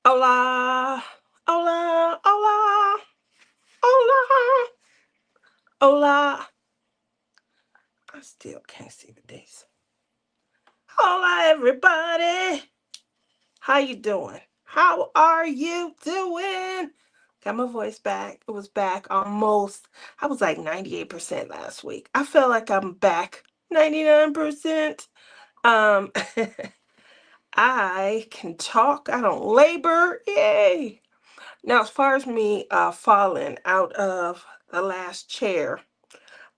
Hola, hola, hola, hola, hola. I still can't see the days. Hola, everybody. How you doing? How are you doing? Got my voice back. It was back almost. I was like 98% last week. I feel like I'm back 99%. Um, I can talk. I don't labor. Yay. Now, as far as me falling out of the last chair,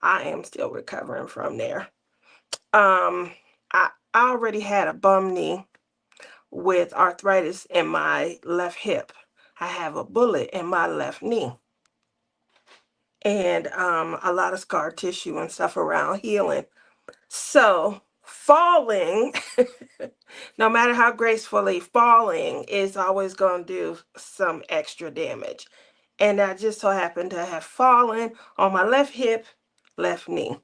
I am still recovering from there. Um, I already had a bum knee with arthritis in my left hip. I have a bullet in my left knee and a lot of scar tissue and stuff around healing. So falling, no matter how gracefully, falling is always going to do some extra damage. And I just so happened to have fallen on my left hip, left knee.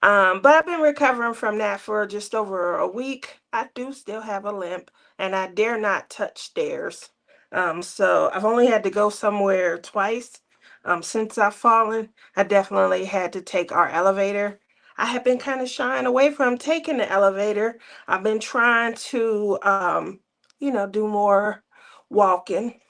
But I've been recovering from that for just over a week. I do still have a limp, and I dare not touch stairs. So I've only had to go somewhere twice. Since I've fallen, I definitely had to take our elevator. I have been kind of shying away from taking the elevator. I've been trying to, do more walking.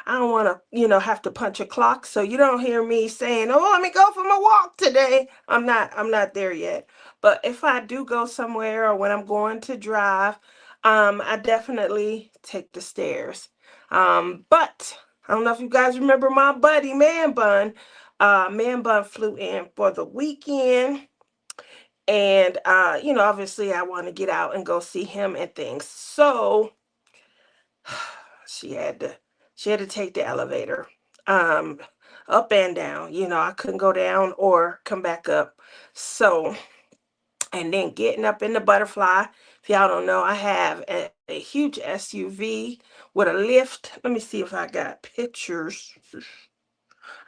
I don't want to, have to punch a clock. So you don't hear me saying, "Oh, let me go for my walk today." I'm not there yet. But if I do go somewhere or when I'm going to drive, I definitely take the stairs. But I don't know if you guys remember my buddy Man Bun. Man Bun flew in for the weekend. And obviously I want to get out and go see him and things. So she had to she had to take the elevator um up and down. I couldn't go down or come back up. So, and then getting up in the butterfly. If y'all don't know, I have a huge SUV with a lift. Let me see if I got pictures.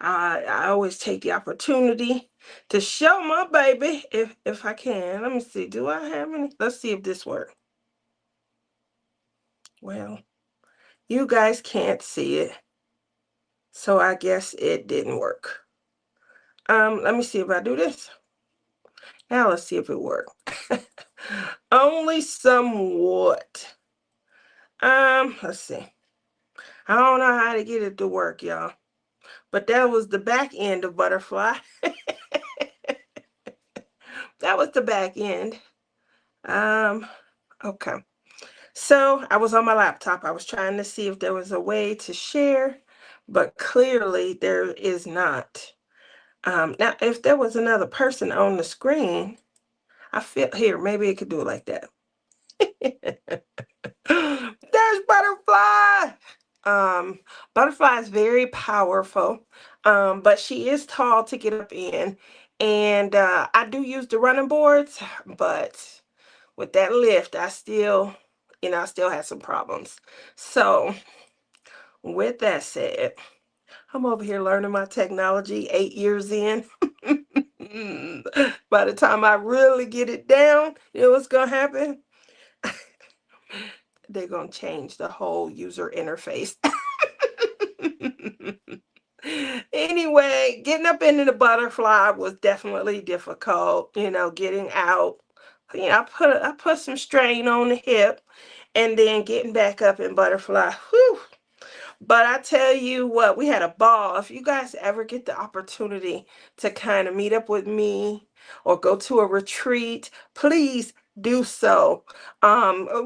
I always take the opportunity to show my baby if I can. Let me see, do I have any? Let's see if this works. Well, you guys can't see it, so I guess it didn't work. Let me see if I do this. Now let's see if it worked. Only somewhat. Let's see. I don't know how to get it to work, y'all. But that was the back end of Butterfly. That was the back end. Um, okay. So I was on my laptop. I was trying to see if there was a way to share, but clearly there is not. Now, if there was another person on the screen, I feel here, maybe it could do it like that. There's Butterfly. Um, Butterfly is very powerful, but she is tall to get up in. And I do use the running boards, but with that lift, I still have some problems. So, with that said, I'm over here learning my technology 8 years in. By the time I really get it down, you know what's going to happen? They're going to change the whole user interface. Anyway, getting up into the butterfly was definitely difficult, getting out. I put some strain on the hip and then getting back up in butterfly. Whew. But I tell you what, we had a ball. If you guys ever get the opportunity to kind of meet up with me or go to a retreat, please do so.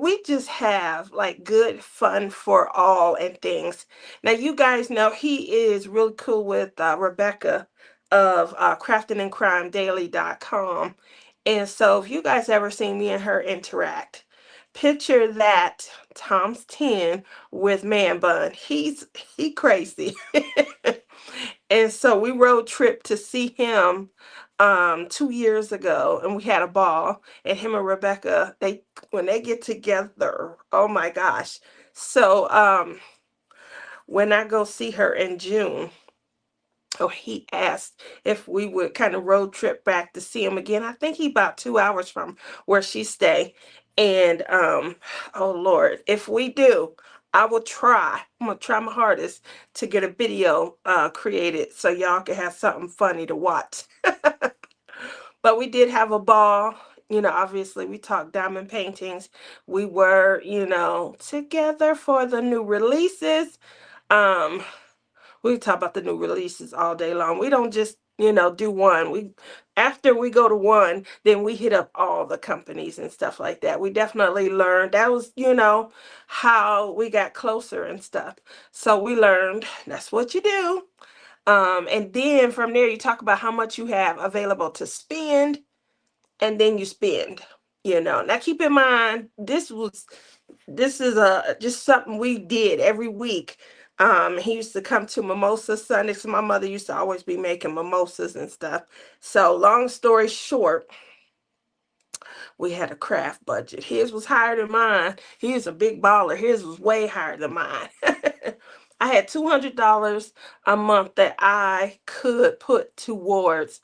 We just have like good fun for all and things. Now, you guys know he is really cool with Rebecca of craftingandcrimedaily.com. And so if you guys ever seen me and her interact, picture that Tom's 10 with Man Bun. He crazy. And so we road trip to see him 2 years ago, and we had a ball. And him and Rebecca, they when they get together, oh my gosh. So when I go see her in June, oh, he asked if we would kind of road trip back to see him again. I think he about 2 hours from where she stay. And oh Lord, if we do, I will try. I'm gonna try my hardest to get a video created so y'all can have something funny to watch. But we did have a ball. You know, obviously we talked diamond paintings. We were, you know, together for the new releases. Um, we talk about the new releases all day long. We don't just, you know, do one. We After we go to one, then we hit up all the companies and stuff like that. We definitely learned. That was, you know, how we got closer and stuff. So we learned that's what you do. And then from there, you talk about how much you have available to spend, and then you spend. You know, now keep in mind, this is a just something we did every week. He used to come to mimosa Sundays. My mother used to always be making mimosas and stuff. So long story short, we had a craft budget. His was higher than mine. He was a big baller. His was way higher than mine. I had $200 a month that I could put towards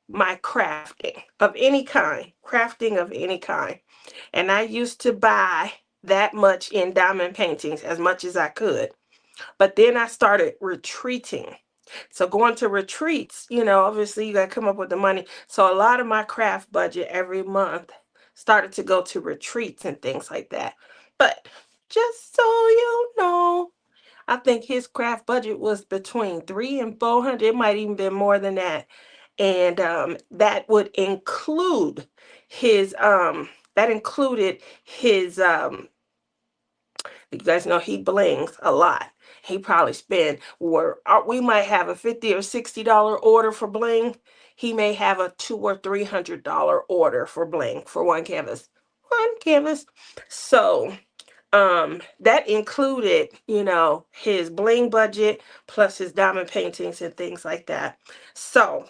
my crafting of any kind, crafting of any kind. And I used to buy that much in diamond paintings, as much as I could. But then I started retreating. So going to retreats, you know, obviously you got to come up with the money. So a lot of my craft budget every month started to go to retreats and things like that. But just so you know, I think his craft budget was between 300 and 400. It might even been more than that. And that would include his that included his you guys know he blings a lot. He probably spend where we might have a $50 or $60 order for bling. He may have a $200 or $300 order for bling for one canvas. One canvas. So that included, you know, his bling budget plus his diamond paintings and things like that. So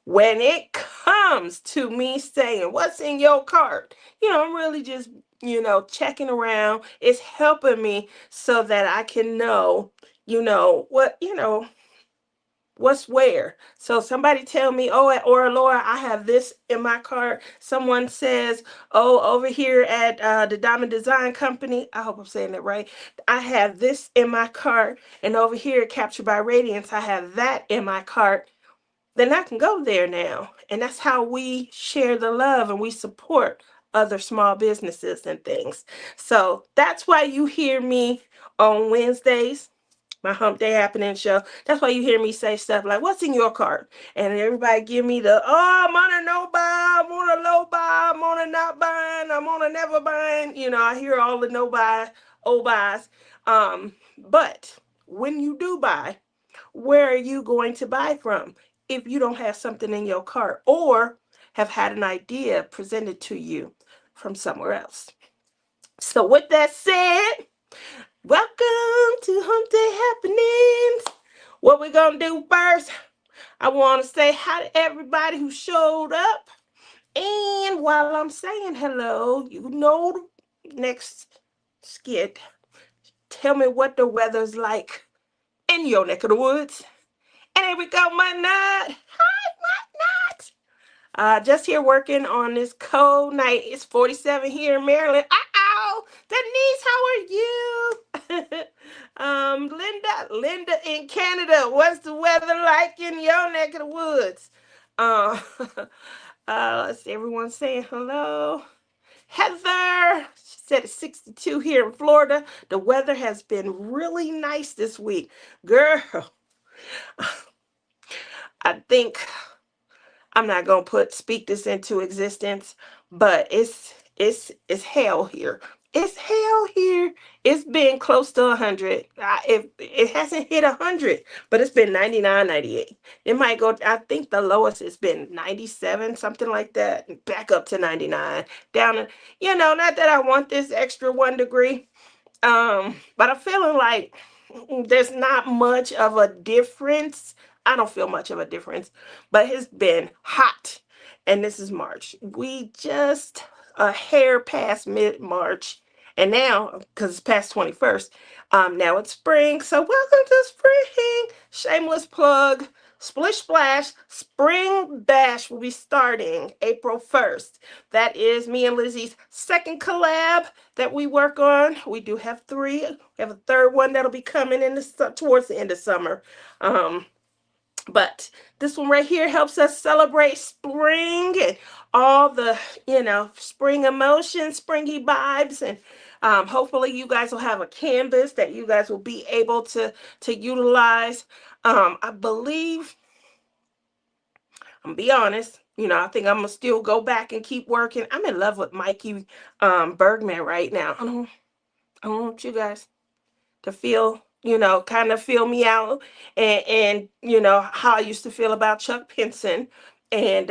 when it comes to me saying what's in your cart, you know, I'm really just, you know, checking around. It's helping me so that I can know, you know, what, you know, what's where. So somebody tell me, oh, at Ora Laura, I have this in my cart. Someone says, oh, over here at the Diamond Design Company, I hope I'm saying that right, I have this in my cart. And over here at Captured by Radiance, I have that in my cart. Then I can go there now. And that's how we share the love and we support other small businesses and things. So that's why you hear me on Wednesdays, my Hump Day Happening show. That's why you hear me say stuff like, what's in your cart? And everybody give me the, oh, I'm on a no buy, I'm on a low buy, I'm on a not buying, I'm on a never buying. You know, I hear all the no buy, oh buys. But when you do buy, where are you going to buy from if you don't have something in your cart or have had an idea presented to you from somewhere else? So with that said, welcome to Hump Day Happenings. What we're going to do first, I want to say hi to everybody who showed up. And while I'm saying hello, you know the next skit, tell me what the weather's like in your neck of the woods. And here we go, my nut. Hi, my nut. Just here working on this cold night. It's 47 here in Maryland. Uh-oh, Denise, how are you? Linda in Canada. What's the weather like in your neck of the woods? Uh, let's see, everyone saying hello. Heather, she said it's 62 here in Florida. The weather has been really nice this week. Girl, I think I'm not gonna speak this into existence, but it's hell here. It's hell here. It's been close to 100. It hasn't hit 100, but it's been 99, 98. It might go. I think the lowest has been 97, something like that. Back up to 99. Down, you know, not that I want this extra 1 degree. But I'm feeling like there's not much of a difference. I don't feel much of a difference, but it's been hot. And this is March. We just a hair past mid-March. And now, because it's past 21st, now it's spring. So welcome to spring. Shameless plug. Splish Splash Spring Bash will be starting April 1st. That is me and Lizzie's second collab that we work on. We do have three. We have a third one that'll be coming in towards the end of summer. But this one right here helps us celebrate spring and all the, spring emotions, springy vibes. And hopefully you guys will have a canvas that you guys will be able to utilize. I believe, I'm gonna be honest, I think I'm gonna still go back and keep working. I'm in love with Mikey Bergman right now. I don't want you guys to feel, kind of feel me out, and how I used to feel about Chuck Pinson. And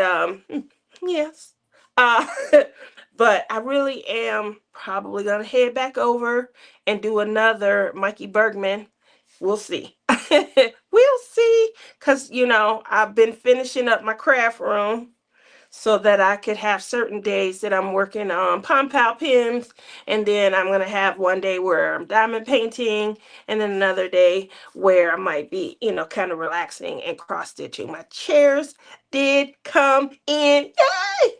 yes. Uh but I really am probably gonna head back over and do another Mikey Bergman. We'll see. We'll see. Cause I've been finishing up my craft room so that I could have certain days that I'm working on pom pom pins, and then I'm gonna have one day where I'm diamond painting, and then another day where I might be, kind of relaxing and cross stitching. My chairs did come in. Yay!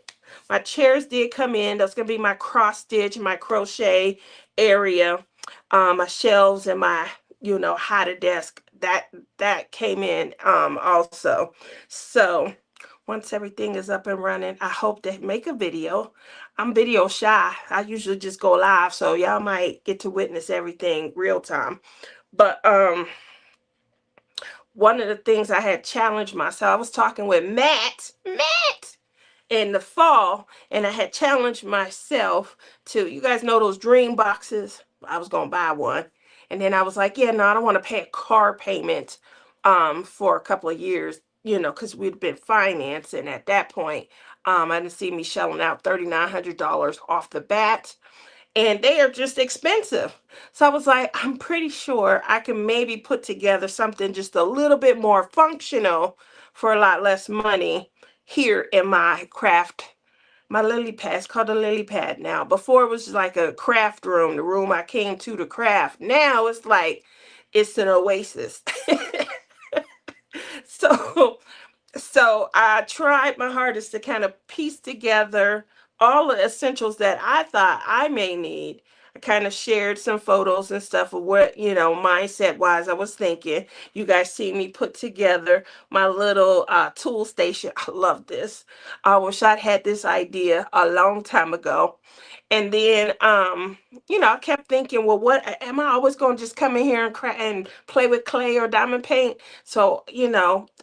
My chairs did come in. That's gonna be my cross stitch, my crochet area. My shelves and my, hide a desk. That came in also. So once everything is up and running, I hope to make a video. I'm video shy. I usually just go live, so y'all might get to witness everything real time. But one of the things I had challenged myself, I was talking with Matt in the fall, and I had challenged myself to, you guys know those dream boxes? I was gonna buy one. And then I was like, yeah, no, I don't want to pay a car payment for a couple of years, because we'd been financing at that point. I didn't see me shelling out $3,900 off the bat, and they are just expensive. So I was like, I'm pretty sure I can maybe put together something just a little bit more functional for a lot less money here in my craft, my lily pad. It's called a lily pad now. Before it was like a craft room, the room I came to craft. Now it's like it's an oasis. so so I tried my hardest to kind of piece together all the essentials that I thought I may need. I kind of shared some photos and stuff of what, mindset wise I was thinking. You guys see me put together my little tool station. I love this. I wish I'd had this idea a long time ago. And then, I kept thinking, well, what am I always going to just come in here and play with clay or diamond paint? So,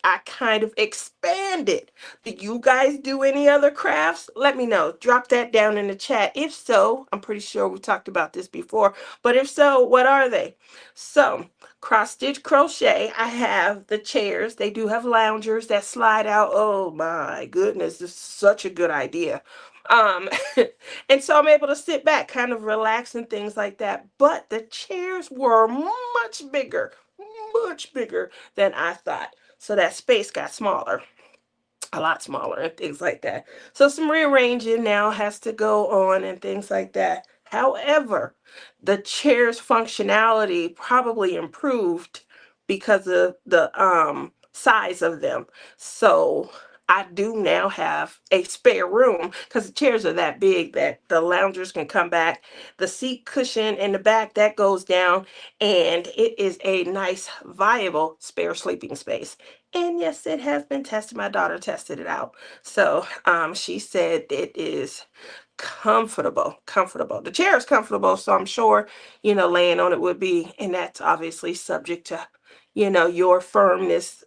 I kind of expanded. Do you guys do any other crafts? Let me know. Drop that down in the chat. If so, I'm pretty sure we talked about this before, but if so, what are they? So, cross stitch crochet, I have the chairs. They do have loungers that slide out. Oh my goodness, this is such a good idea. Um, and so I'm able to sit back, kind of relax and things like that. But the chairs were much bigger than I thought. So that space got smaller, a lot smaller, and things like that. So some rearranging now has to go on and things like that. However, the chair's functionality probably improved because of the size of them. So I do now have a spare room because the chairs are that big that the loungers can come back. The seat cushion in the back that goes down, and it is a nice, viable spare sleeping space. And yes, it has been tested. My daughter tested it out. So she said it is comfortable, comfortable. The chair is comfortable, so I'm sure, laying on it would be, and that's obviously subject to, your firmness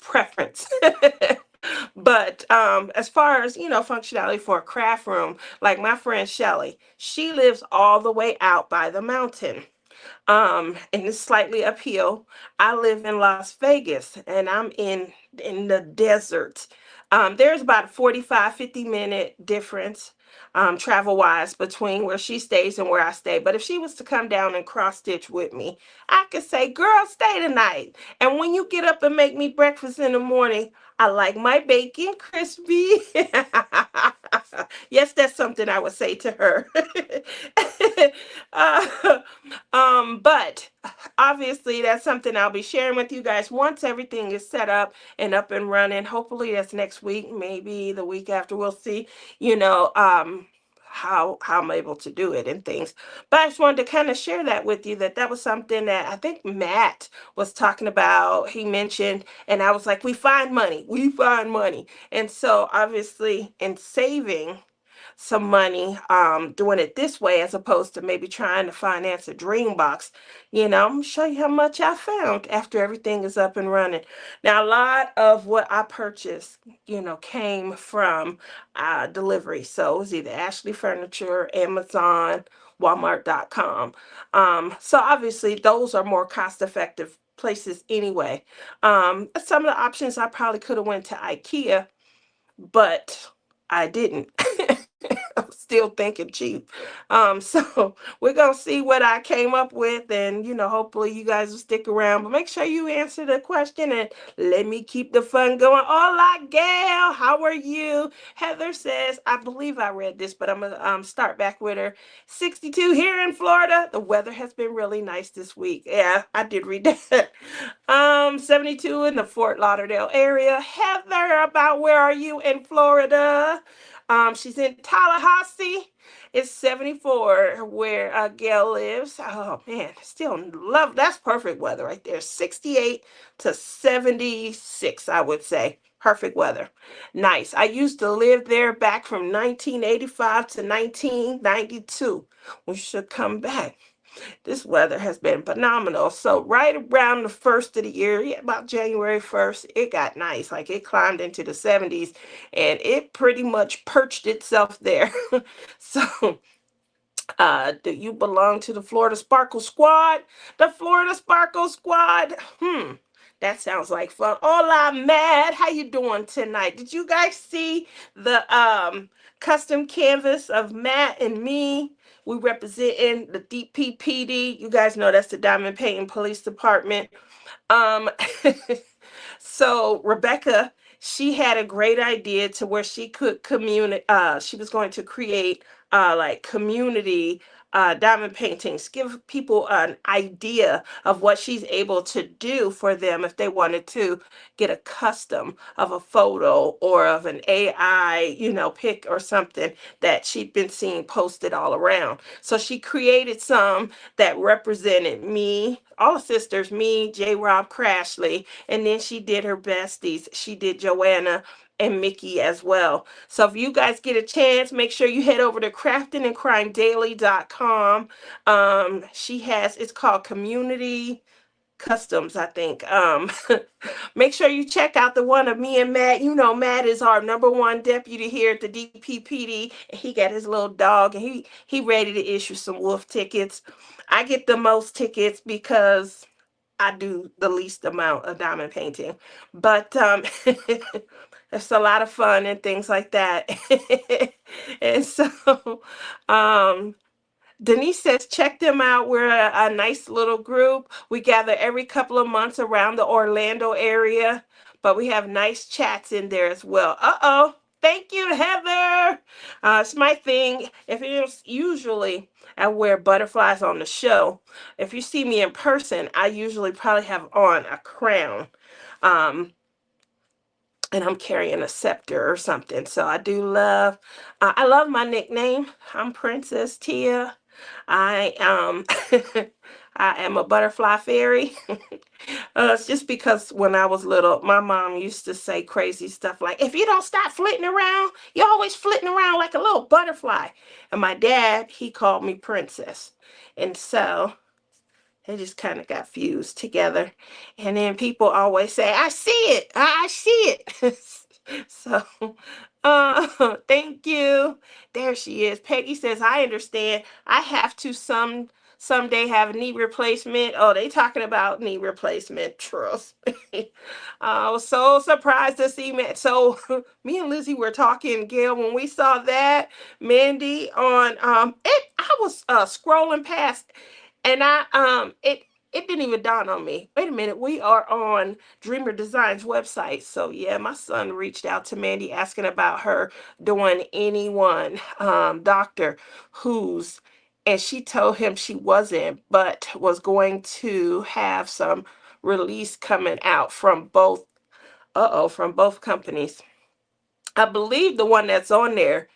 preference. But as far as, functionality for a craft room, like my friend Shelly, she lives all the way out by the mountain, and it's slightly uphill. I live in Las Vegas, and I'm in the desert. There's about a 45, 50 minute difference, travel wise, between where she stays and where I stay. But if she was to come down and cross stitch with me, I could say, girl, stay tonight. And when you get up and make me breakfast in the morning, I like my bacon crispy. Yes, that's something I would say to her. uh, but obviously that's something I'll be sharing with you guys once everything is set up and up and running. Hopefully that's next week, maybe the week after. We'll see, you know, how I'm able to do it and things. But I just wanted to kind of share that with you, that that was something that I think Matt was talking about. He mentioned, and I was like, we find money. And so obviously in saving some money, doing it this way as opposed to maybe trying to finance a dream box. You know, I'm gonna show you how much I found after everything is up and running. Now, a lot of what I purchased, you know, came from delivery. So it was either Ashley Furniture, Amazon, Walmart.com. So obviously those are more cost effective places anyway. Some of the options I probably could have went to IKEA, but I didn't. I'm still thinking cheap. So we're gonna see what I came up with, and you know, hopefully you guys will stick around. But make sure you answer the question and let me keep the fun going. Hola, Gail. How are you? Heather says, I believe I read this, but I'm gonna start back with her. 62 here in Florida. The weather has been really nice this week. Yeah, I did read that. 72 in the Fort Lauderdale area. Heather, about where are you in Florida? She's in Tallahassee. It's 74 where Gail lives. Oh man, still love, that's perfect weather right there. 68 to 76, I would say. Perfect weather. Nice. I used to live there back from 1985 to 1992. We should come back. This weather has been phenomenal. So right around the first of the year, yeah, about January 1st, it got nice. Like it climbed into the 70s and it pretty much perched itself there. So do you belong to the Florida Sparkle Squad? The Florida Sparkle Squad. That sounds like fun. Hola, Mad. How you doing tonight? Did you guys see the custom canvas of Matt and me? We representing the DPPD. You guys know that's the Diamond Painting Police Department. Um, so Rebecca, she had a great idea to where she could communicate. She was going to create like community diamond paintings, give people an idea of what she's able to do for them if they wanted to get a custom of a photo or of an AI, you know, pic or something that she'd been seeing posted all around. So she created some that represented me, all the sisters, me, J. Rob Crashley, and then she did her besties. She did Joanna and Mickey as well. So if you guys get a chance, make sure you head over to craftingandcrimedaily.com. She has, it's called Community Customs, I think. Make sure you check out the one of me and Matt. You know, Matt is our number one deputy here at the DPPD. And he got his little dog, and he ready to issue some wolf tickets. I get the most tickets because I do the least amount of diamond painting, but it's a lot of fun and things like that. And so, um, Denise says, check them out. We're a nice little group. We gather every couple of months around the Orlando area, but we have nice chats in there as well. Uh-oh. Thank you, Heather. It's my thing. If it's usually I wear butterflies on the show. If you see me in person, I usually probably have on a crown. Um, and I'm carrying a scepter or something. So I love my nickname. I'm Princess Tia. I I am a butterfly fairy. It's just because when I was little, my mom used to say crazy stuff like, if you don't stop flitting around, you're always flitting around like a little butterfly. And my dad, he called me Princess. And so they just kind of got fused together. And then people always say, I see it. I see it. So, thank you. There she is. Peggy says, I understand. I have to someday have a knee replacement. Oh, they talking about knee replacement. Trust me. I was so surprised to see me. So me and Lizzie were talking, Gail, when we saw that Mandy on it. I was scrolling past, and it didn't even dawn on me. Wait a minute, we are on Dreamer Designs website. So yeah, my son reached out to Mandy asking about her doing anyone doctor who's and she told him she wasn't, but was going to have some release coming out from both, from both companies. I believe the one that's on there,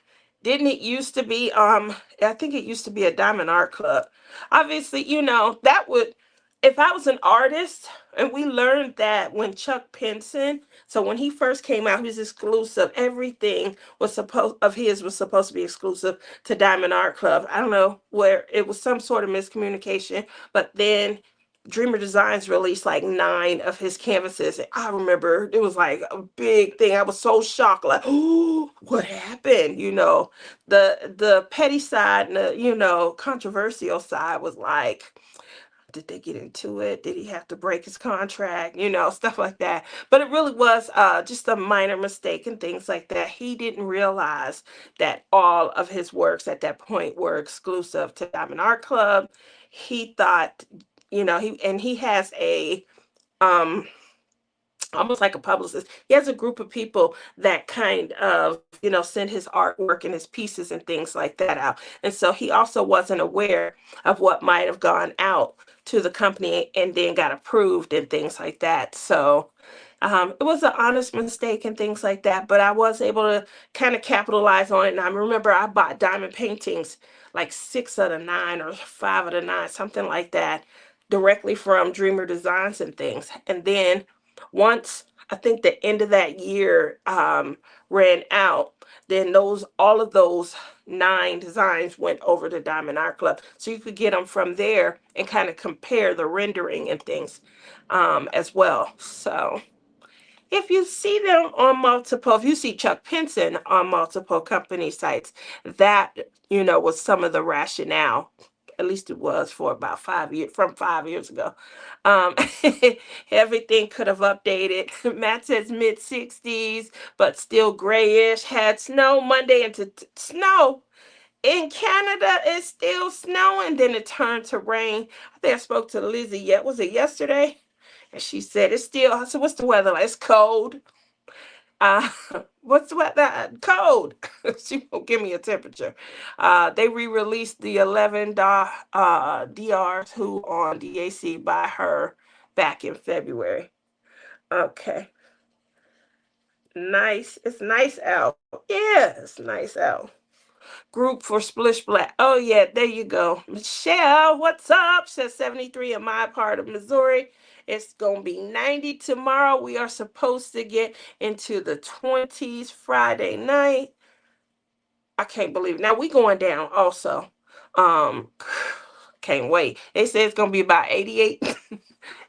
didn't it used to be, I think it used to be a Diamond Art Club. Obviously, that would, if I was an artist, and we learned that when Chuck Pinson, so when he first came out, he was exclusive. Everything was supposed to be exclusive to Diamond Art Club. I don't know where it was, some sort of miscommunication, but then Dreamer Designs released like 9 of his canvases. And I remember it was like a big thing. I was so shocked, like, oh, what happened? The petty side and the, controversial side was like, did they get into it? Did he have to break his contract? Stuff like that. But it really was just a minor mistake and things like that. He didn't realize that all of his works at that point were exclusive to Diamond Art Club. He thought, he has a um almost like a publicist. He has a group of people that kind of, send his artwork and his pieces and things like that out. And so he also wasn't aware of what might have gone out to the company and then got approved and things like that. So it was an honest mistake and things like that, but I was able to kind of capitalize on it. And I remember I bought diamond paintings, like 6 of the 9 or 5 of the 9, something like that, directly from Dreamer Designs and things. And then once I think the end of that year ran out, then all of those 9 designs went over to Diamond Art Club. So you could get them from there and kind of compare the rendering and things as well. So if you see them on multiple, if you see Chuck Pinson on multiple company sites, that, was some of the rationale. At least it was for about 5 years, from 5 years ago. Um, Everything could have updated. Matt says mid 60s, but still grayish. Had snow Monday into snow. In Canada, it's still snowing. Then it turned to rain. I think I spoke to Lizzie yet. Was it yesterday? And she said it's still. I said, what's the weather like? It's cold. Uh, what's the weather? Cold. She won't give me a temperature. They re-released the 11 DRs who on DAC by her back in February. Okay. Nice. It's nice out. Yeah, it's nice out. Group for Splish Black. Oh, yeah, there you go. Michelle, what's up? Says 73 in my part of Missouri. It's going to be 90 tomorrow. We are supposed to get into the 20s Friday night. I can't believe it. Now we going down also. Um, can't wait. They say it's going to be about 88.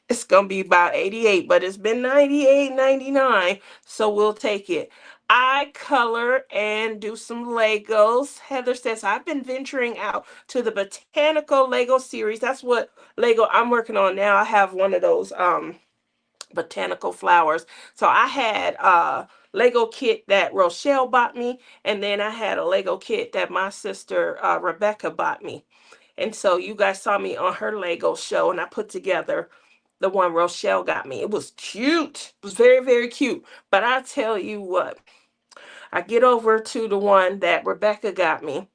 It's going to be about 88, but it's been 98, 99, so we'll take it. I color and do some Legos. Heather says, I've been venturing out to the botanical Lego series. That's what Lego I'm working on now. I have one of those botanical flowers. So I had a Lego kit that Rochelle bought me, and then I had a Lego kit that my sister Rebecca bought me. And so you guys saw me on her Lego show, and I put together the one Rochelle got me. It was cute. It was very, very cute. But I tell you what, I get over to the one that Rebecca got me,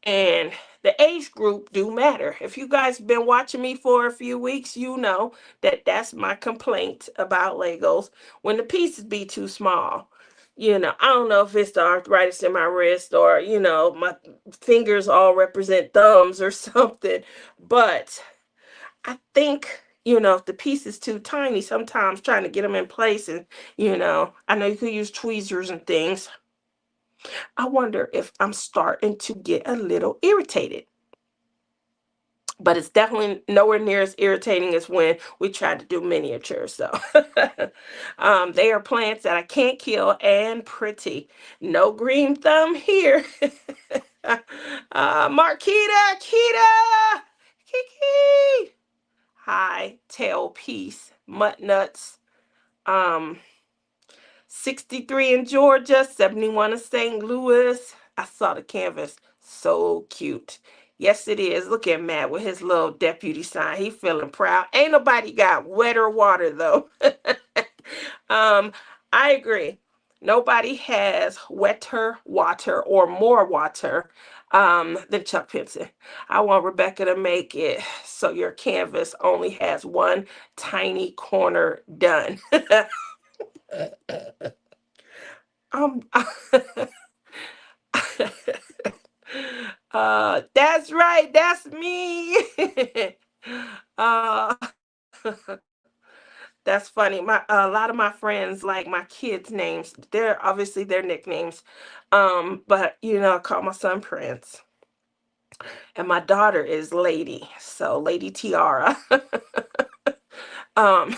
and the age group do matter. If you guys been watching me for a few weeks, you know that that's my complaint about Legos. When the pieces be too small. I don't know if it's the arthritis in my wrist or, my fingers all represent thumbs or something. But I think, if the piece is too tiny, sometimes trying to get them in place and, I know you could use tweezers and things. I wonder if I'm starting to get a little irritated. But it's definitely nowhere near as irritating as when we tried to do miniatures. So they are plants that I can't kill and pretty. No green thumb here. Marquita, Kita, Kiki. Hi, tail piece, mutt nuts. Um, 63 in Georgia, 71 in St. Louis. I saw the canvas. So cute. Yes, it is. Look at Matt with his little deputy sign. He feeling proud. Ain't nobody got wetter water, though. um, I agree. Nobody has wetter water or more water than Chuck Pinson. I want Rebecca to make it so your canvas only has one tiny corner done. um, that's right. That's me. uh, that's funny. A lot of my friends like my kids' names. They're obviously their nicknames. But I call my son Prince, and my daughter is Lady. So Lady Tiara. um,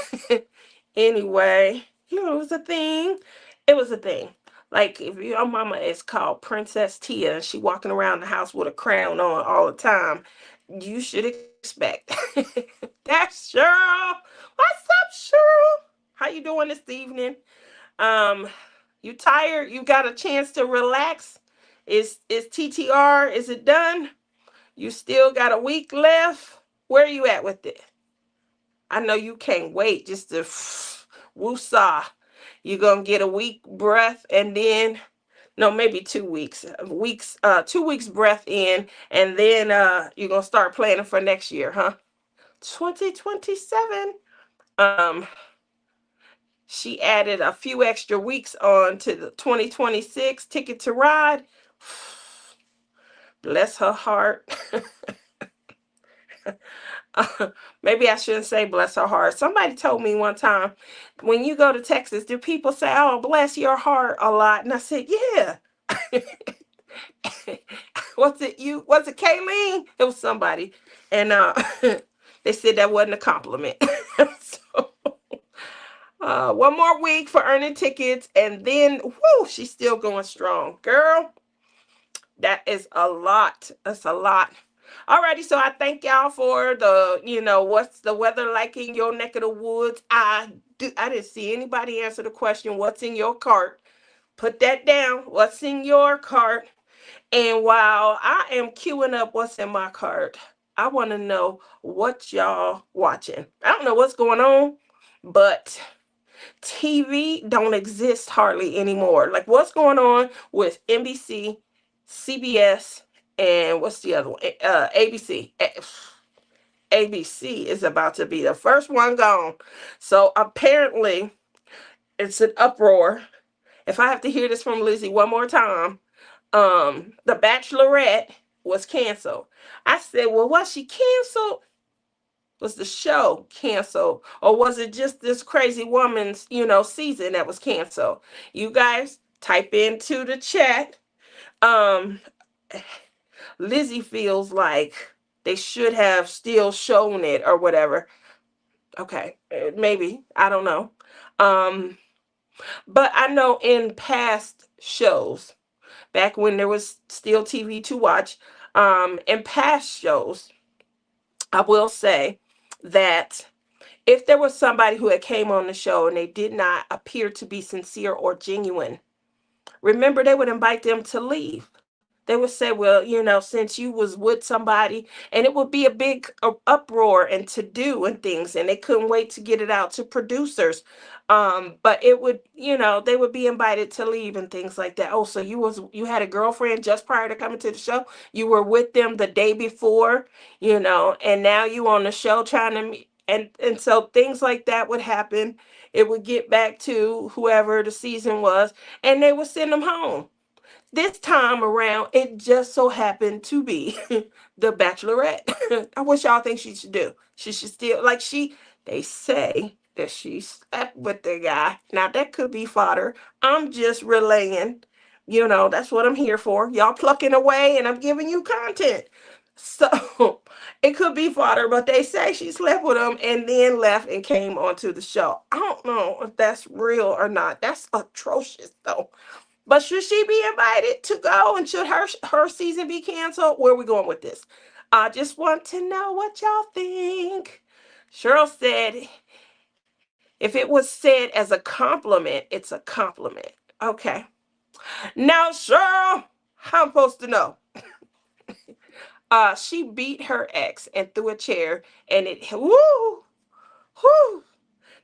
anyway, it was a thing. It was a thing. Like if your mama is called Princess Tia and she walking around the house with a crown on all the time, you should expect. That's Cheryl. What's up, Cheryl? How you doing this evening? Um, you tired? You got a chance to relax? Is TTR? Is it done? You still got a week left? Where are you at with it? I know you can't wait just to woosah. You're gonna get a week breath and then no, maybe 2 weeks. 2 weeks breath in, and then you're gonna start planning for next year, huh? 2027. Um, she added a few extra weeks on to the 2026 ticket to ride. Bless her heart. Maybe I shouldn't say bless her heart. Somebody told me one time, when you go to Texas, do people say, "Oh, bless your heart" a lot? And I said, "Yeah." Was it Kayleen? It was somebody. And they said that wasn't a compliment. So one more week for earning tickets, and then whoo, she's still going strong. Girl, that is a lot. That's a lot. Alrighty, so I thank y'all for what's the weather like in your neck of the woods. I didn't see anybody answer the question, what's in your cart? Put that down. What's in your cart? And while I am queuing up what's in my cart, I want to know what y'all watching. I don't know what's going on, but TV don't exist hardly anymore. Like what's going on with NBC, CBS, and what's the other one? ABC. ABC is about to be the first one gone. So apparently it's an uproar. If I have to hear this from Lizzie one more time, The Bachelorette was canceled. I said, well, was she canceled? Was the show canceled? Or was it just this crazy woman's, season that was canceled? You guys type into the chat. Um, Lizzie feels like they should have still shown it or whatever. Okay, maybe. I don't know. Um, but I know in past shows, back when there was still TV to watch, in past shows, I will say that if there was somebody who had came on the show and they did not appear to be sincere or genuine, remember they would invite them to leave. They would say, well, since you was with somebody, and it would be a big uproar and to do and things, and they couldn't wait to get it out to producers. But it would, they would be invited to leave and things like that. Oh, so you had a girlfriend just prior to coming to the show. You were with them the day before, and now you on the show trying to meet. And so things like that would happen. It would get back to whoever the season was, and they would send them home. This time around, it just so happened to be the Bachelorette. I wish y'all think she should do. She should still they say that she slept with the guy. Now that could be fodder. I'm just relaying. That's what I'm here for. Y'all plucking away and I'm giving you content. So it could be fodder, but they say she slept with him and then left and came onto the show. I don't know if that's real or not. That's atrocious though. But should she be invited to go, and should her season be canceled? Where are we going with this? I just want to know what y'all think. Cheryl said, if it was said as a compliment, it's a compliment. Okay. Now, Cheryl, how I'm supposed to know? She beat her ex and threw a chair, and it whoo, whoo.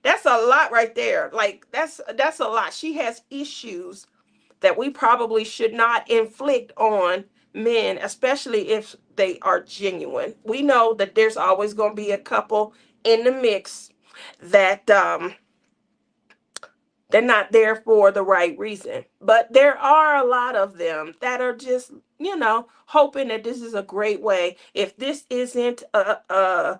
That's a lot right there. Like that's a lot. She has issues that we probably should not inflict on men, especially if they are genuine. We know that there's always going to be a couple in the mix that they're not there for the right reason. But there are a lot of them that are just, hoping that this is a great way. If this isn't a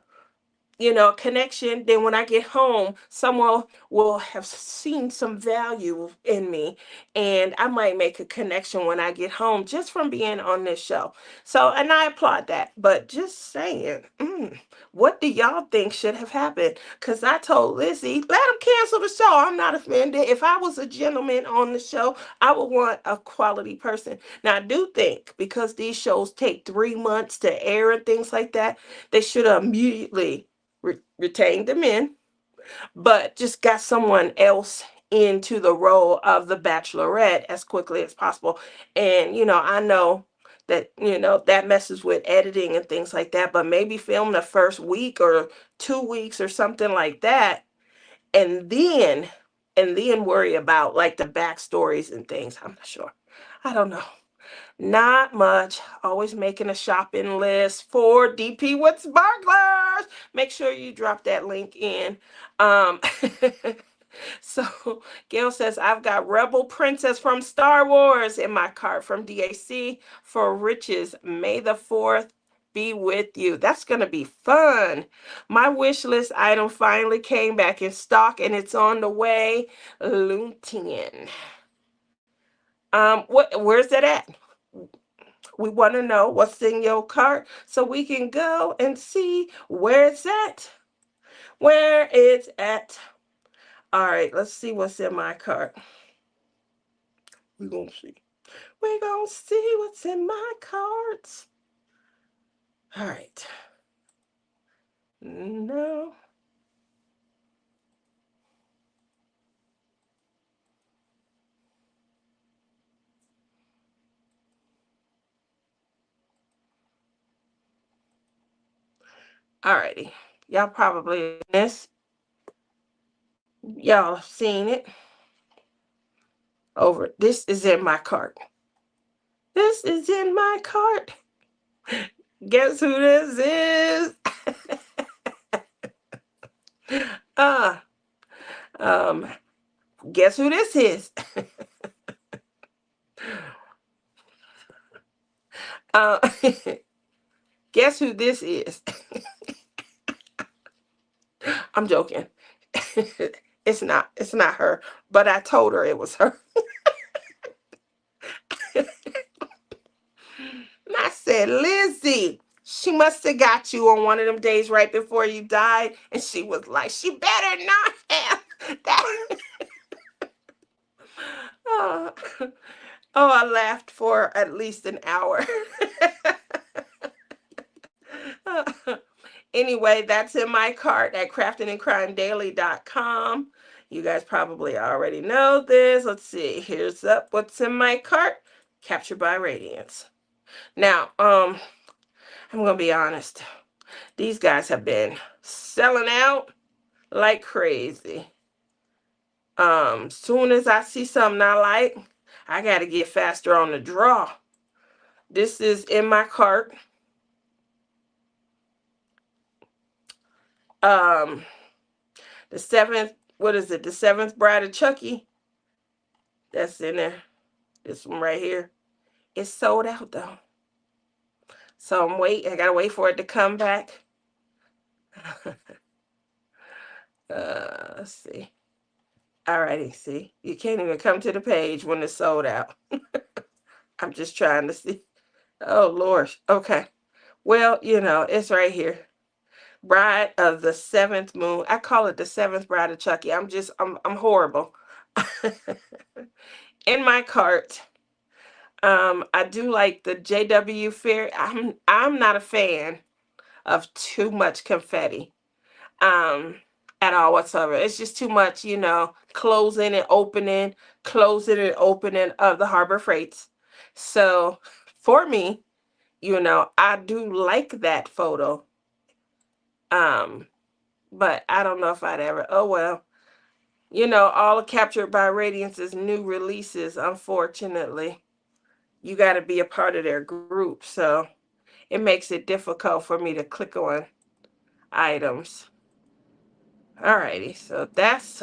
connection, then when I get home, someone will have seen some value in me, and I might make a connection when I get home just from being on this show. So, and I applaud that, but just saying, what do y'all think should have happened? Because I told Lizzie, let them cancel the show. I'm not offended. If I was a gentleman on the show, I would want a quality person. Now, I do think because these shows take 3 months to air and things like that, they should have immediately retained the men, but just got someone else into the role of the bachelorette as quickly as possible. And, I know that, that messes with editing and things like that, but maybe film the first week or 2 weeks or something like that. And then worry about like the backstories and things. I'm not sure. I don't know. Not much. Always making a shopping list for DP with Sparklers. Make sure you drop that link in. Um, so Gail says, I've got Rebel Princess from Star Wars in my cart from DAC for riches. May the 4th be with you. That's going to be fun. My wish list item finally came back in stock and it's on the way. Lutein. Where's that at? We want to know what's in your cart so we can go and see where it's at. Where it's at. All right, let's see what's in my cart. We're going to see. We're going to see what's in my cart. All right. No. All righty. Y'all probably this. Y'all have seen it. Over. This is in my cart. This is in my cart. Guess who this is? uh, um, guess who this is? uh, guess who this is? I'm joking. It's not her, but I told her it was her. And I said, Lizzie, she must have got you on one of them days right before you died. And she was like, she better not have that. Oh, I laughed for at least an hour. Anyway, that's in my cart at craftingandcrimdaily.com. You guys probably already know this. Let's see. Here's up what's in my cart. Captured by Radiance. Now, I'm gonna be honest. These guys have been selling out like crazy. Soon as I see something I like, I gotta get faster on the draw. This is in my cart. Um, the seventh, what is it? The seventh bride of Chucky. That's in there. This one right here. It's sold out though. So I gotta wait for it to come back. Let's see. Alrighty, see. You can't even come to the page when it's sold out. I'm just trying to see. Oh Lord. Okay. Well, it's right here. Bride of the seventh moon. I call it the seventh bride of Chucky. I'm horrible. In my cart. I do like the JW Fair. I'm not a fan of too much confetti. Um, at all whatsoever. It's just too much, closing and opening of the Harbor Freights. So for me, I do like that photo. Um, but I don't know if I'd ever, oh well. You know, all Captured by Radiance's new releases, unfortunately, you got to be a part of their group. So it makes it difficult for me to click on items. Alrighty, so that's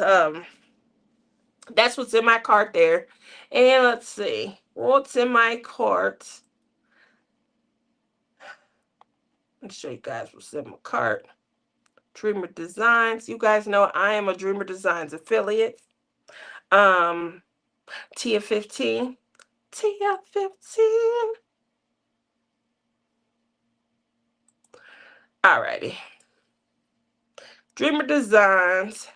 what's in my cart there. And let's see what's in my cart. Let me show you guys what's in my cart. Dreamer Designs. You guys know I am a Dreamer Designs affiliate. Um, Tia 15. Tia 15. Alrighty. Dreamer Designs.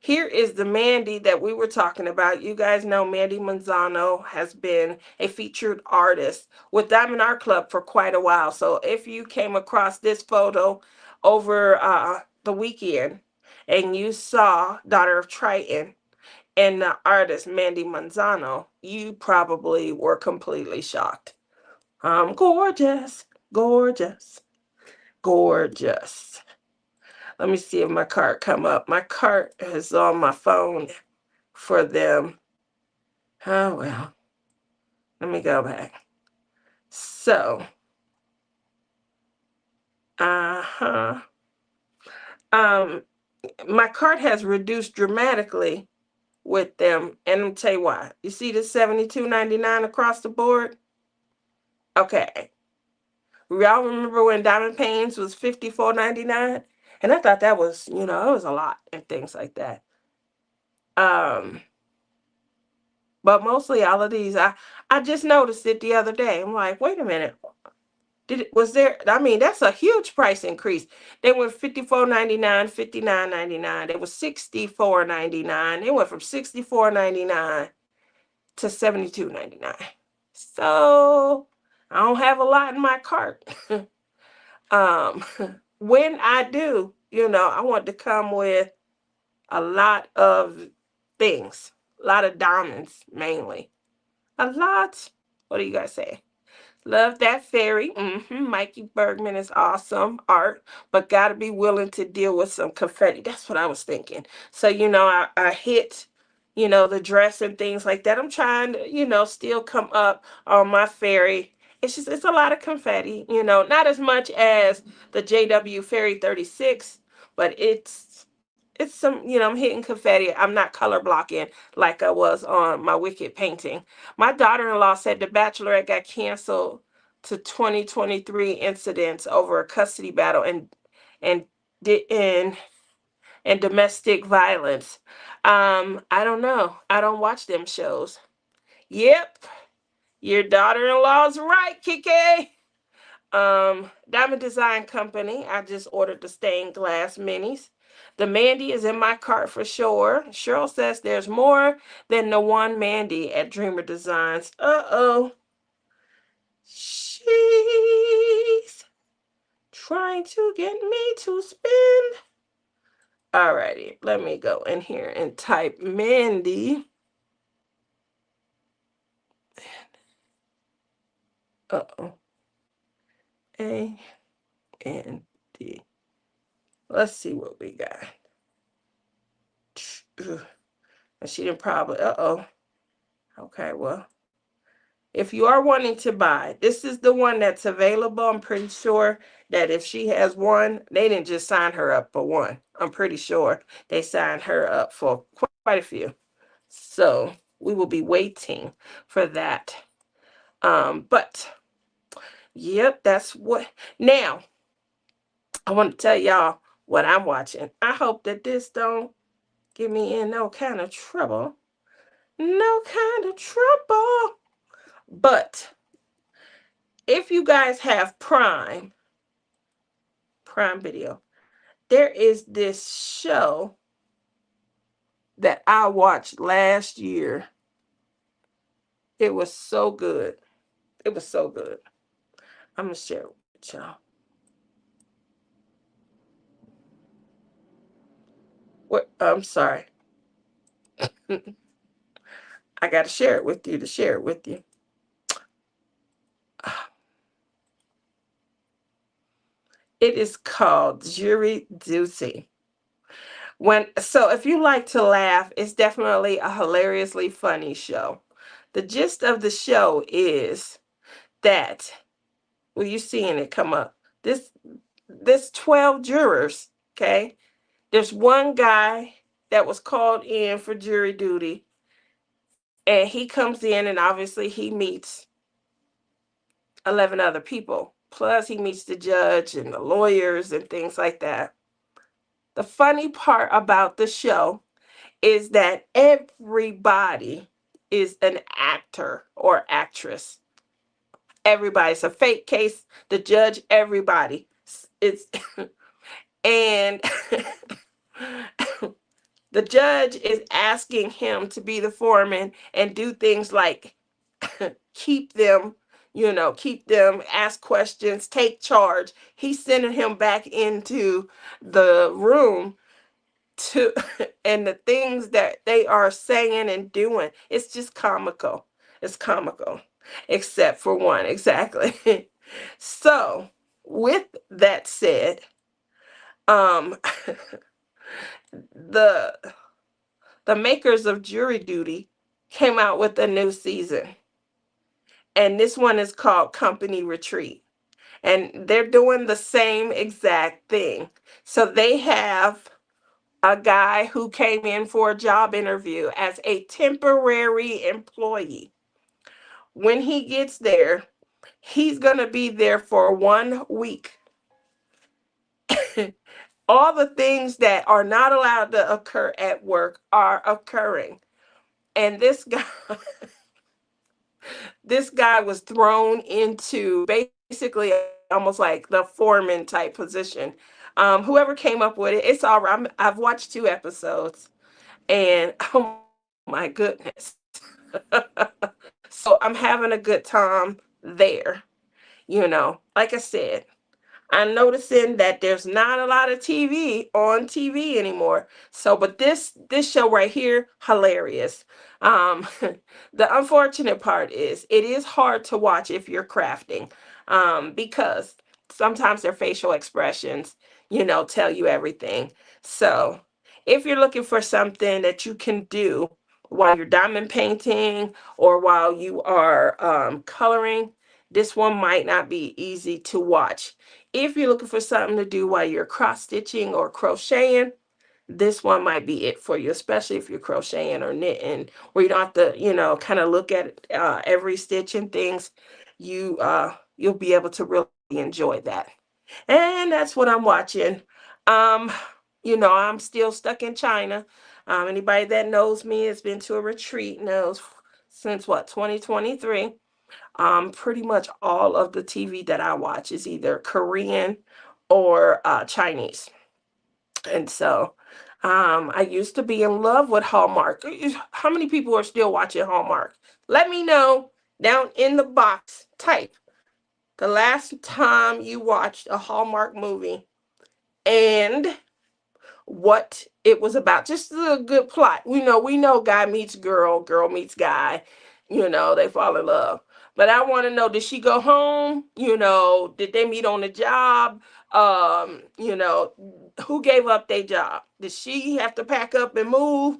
Here is the Mandy that we were talking about. You guys know Mandy Manzano has been a featured artist with Diamond Art Club for quite a while. So if you came across this photo over the weekend and you saw Daughter of Triton and the artist Mandy Manzano, you probably were completely shocked. Gorgeous, gorgeous, gorgeous. Let me see if my cart come up. My cart is on my phone for them. Oh, well. Let me go back. So, uh-huh. Um, my cart has reduced dramatically with them, and I'll tell you why. You see the $72.99 across the board? Okay. Y'all remember when Diamond Pains was $54.99? And I thought that was, it was a lot and things like that. Um, but mostly all of these, I just noticed it the other day. I'm like, wait a minute. Was there, I mean, that's a huge price increase. They went $54.99, $59.99. They were $64.99. They went from $64.99 to $72.99. So I don't have a lot in my cart. um, when I do, I want to come with a lot of things, a lot of diamonds mainly. A lot. What do you guys say? Love that fairy. Mikey Bergman is awesome art, but got to be willing to deal with some confetti. That's what I was thinking. So, I hit, the dress and things like that. I'm trying to, still come up on my fairy. It's a lot of confetti, not as much as the JW Fairy 36, but it's some, I'm hitting confetti. I'm not color blocking like I was on my Wicked painting. My daughter-in-law said The Bachelorette got canceled to 2023 incidents over a custody battle and and and domestic violence. I don't know. I don't watch them shows. Yep, your daughter-in-law's right, Kike. Diamond Design Company. I just ordered the stained glass minis. The Mandy is in my cart for sure. Cheryl says there's more than the one Mandy at Dreamer Designs. Uh-oh. She's trying to get me to spend. Alrighty, let me go in here and type Mandy. Uh-oh. A-N-D. Let's see what we got. She didn't probably, uh-oh. Okay, well, if you are wanting to buy, this is the one that's available. I'm pretty sure that if she has one, they didn't just sign her up for one. I'm pretty sure they signed her up for quite a few. So we will be waiting for that. But yep, that's what. Now, I want to tell y'all what I'm watching. I hope that this don't get me in no kind of trouble. No kind of trouble. But if you guys have Prime Video, there is this show that I watched last year. It was so good. It was so good. I'm going to share it with y'all. What? I'm sorry. I got to share it with you to share it with you. It is called Jury Duty. If you like to laugh, it's definitely a hilariously funny show. The gist of the show is that, well, you're seeing it come up. This 12 jurors, okay? There's one guy that was called in for jury duty, and he comes in and obviously he meets 11 other people. Plus he meets the judge and the lawyers and things like that. The funny part about the show is that everybody is an actor or actress. Everybody's a fake case, the judge, everybody. It's and the judge is asking him to be the foreman and do things like keep them, keep them, ask questions, take charge. He's sending him back into the room to and the things that they are saying and doing, it's just comical. It's comical, except for one, exactly. So with that said, um the the makers of Jury Duty came out with a new season, and this one is called Company Retreat, and they're doing the same exact thing. So they have a guy who came in for a job interview as a temporary employee. When he gets there, he's going to be there for 1 week. All the things that are not allowed to occur at work are occurring. And this guy was thrown into basically almost like the foreman type position. Whoever came up with it, it's all right. I've watched 2 episodes, and oh my goodness. So I'm having a good time there. Like I said, I'm noticing that there's not a lot of TV on TV anymore. So, but this show right here, hilarious. Um, the unfortunate part is it is hard to watch if you're crafting, because sometimes their facial expressions, tell you everything. So, if you're looking for something that you can do while you're diamond painting or while you are coloring, this one might not be easy to watch. If you're looking for something to do while you're cross stitching or crocheting, this one might be it for you, especially if you're crocheting or knitting, where you don't have to, kind of look at every stitch and things. You'll be able to really enjoy that. And that's what I'm watching. Um, I'm still stuck in China. Anybody that knows me has been to a retreat knows since what, 2023. Pretty much all of the TV that I watch is either Korean or Chinese. And so I used to be in love with Hallmark. How many people are still watching Hallmark? Let me know down in the box. Type the last time you watched a Hallmark movie and what it was about. Just a good plot. We know guy meets girl, girl meets guy, they fall in love. But I want to know, did she go home? Did they meet on the job? Who gave up their job? Did she have to pack up and move?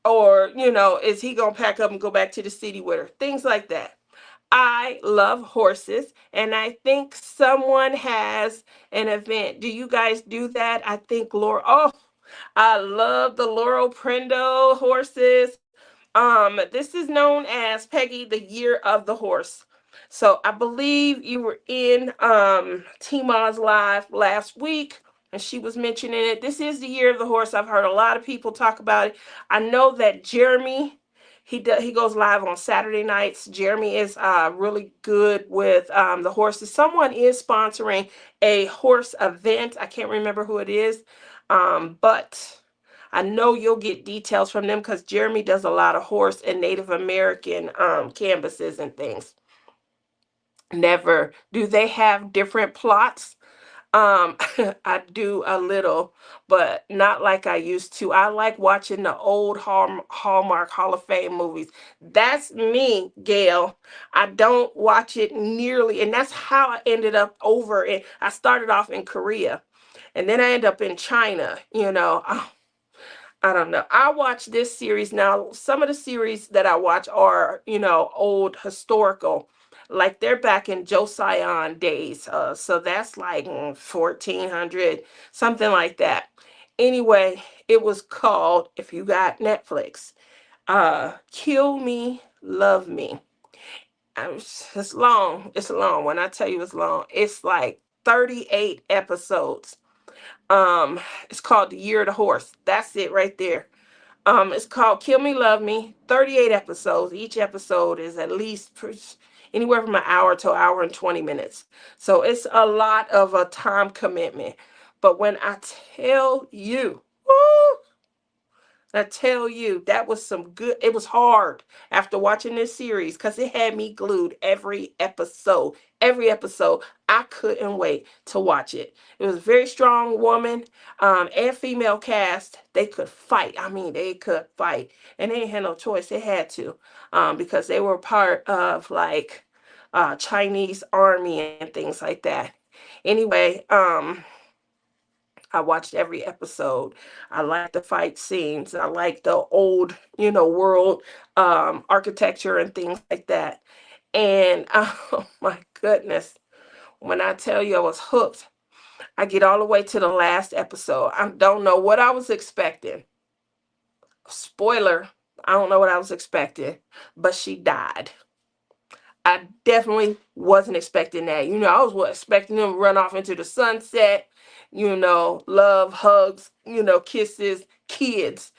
Or, is he going to pack up and go back to the city with her? Things like that. I love horses, and I think someone has an event. Do you guys do that? I think Laura. Oh, I love the Laurel Pringle horses. This is known as Peggy, the Year of the Horse. So I believe you were in Tima's live last week, and she was mentioning it. This is the Year of the Horse. I've heard a lot of people talk about it. I know that Jeremy, he goes live on Saturday nights. Jeremy is really good with the horses. Someone is sponsoring a horse event. I can't remember who it is, but I know you'll get details from them because Jeremy does a lot of horse and Native American canvases and things. Never do they have different plots. I do a little, but not like I used to. I like watching the old Hallmark Hall of Fame movies. That's me, Gail. I don't watch it nearly, and that's how I ended up over. And I started off in Korea, and then I end up in China. I don't know. I watch this series now. Some of the series that I watch are, old historical. Like they're back in Josiah days. So that's like 1400, something like that. Anyway, it was called, if you got Netflix, Kill Me, Love Me. It's long. It's long. When I tell you it's long, it's like 38 episodes. It's called The Year of the Horse. That's it right there. It's called Kill Me, Love Me. 38 episodes. Each episode is at least anywhere from an hour to an hour and 20 minutes. So it's a lot of a time commitment. But when I tell you, woo, I tell you, that was some good. It was hard after watching this series because it had me glued every episode. Every episode, I couldn't wait to watch it. It was a very strong woman and female cast. They could fight. I mean, they could fight, and they had no choice. They had to because they were part of like Chinese army and things like that. Anyway, I watched every episode. I like the fight scenes. I like the old, world architecture and things like that. And oh my goodness, when I tell you I was hooked, I get all the way to the last episode. I don't know what I was expecting. Spoiler, I don't know what I was expecting, but she died. I definitely wasn't expecting that. I was expecting them to run off into the sunset, love, hugs, kisses, kids.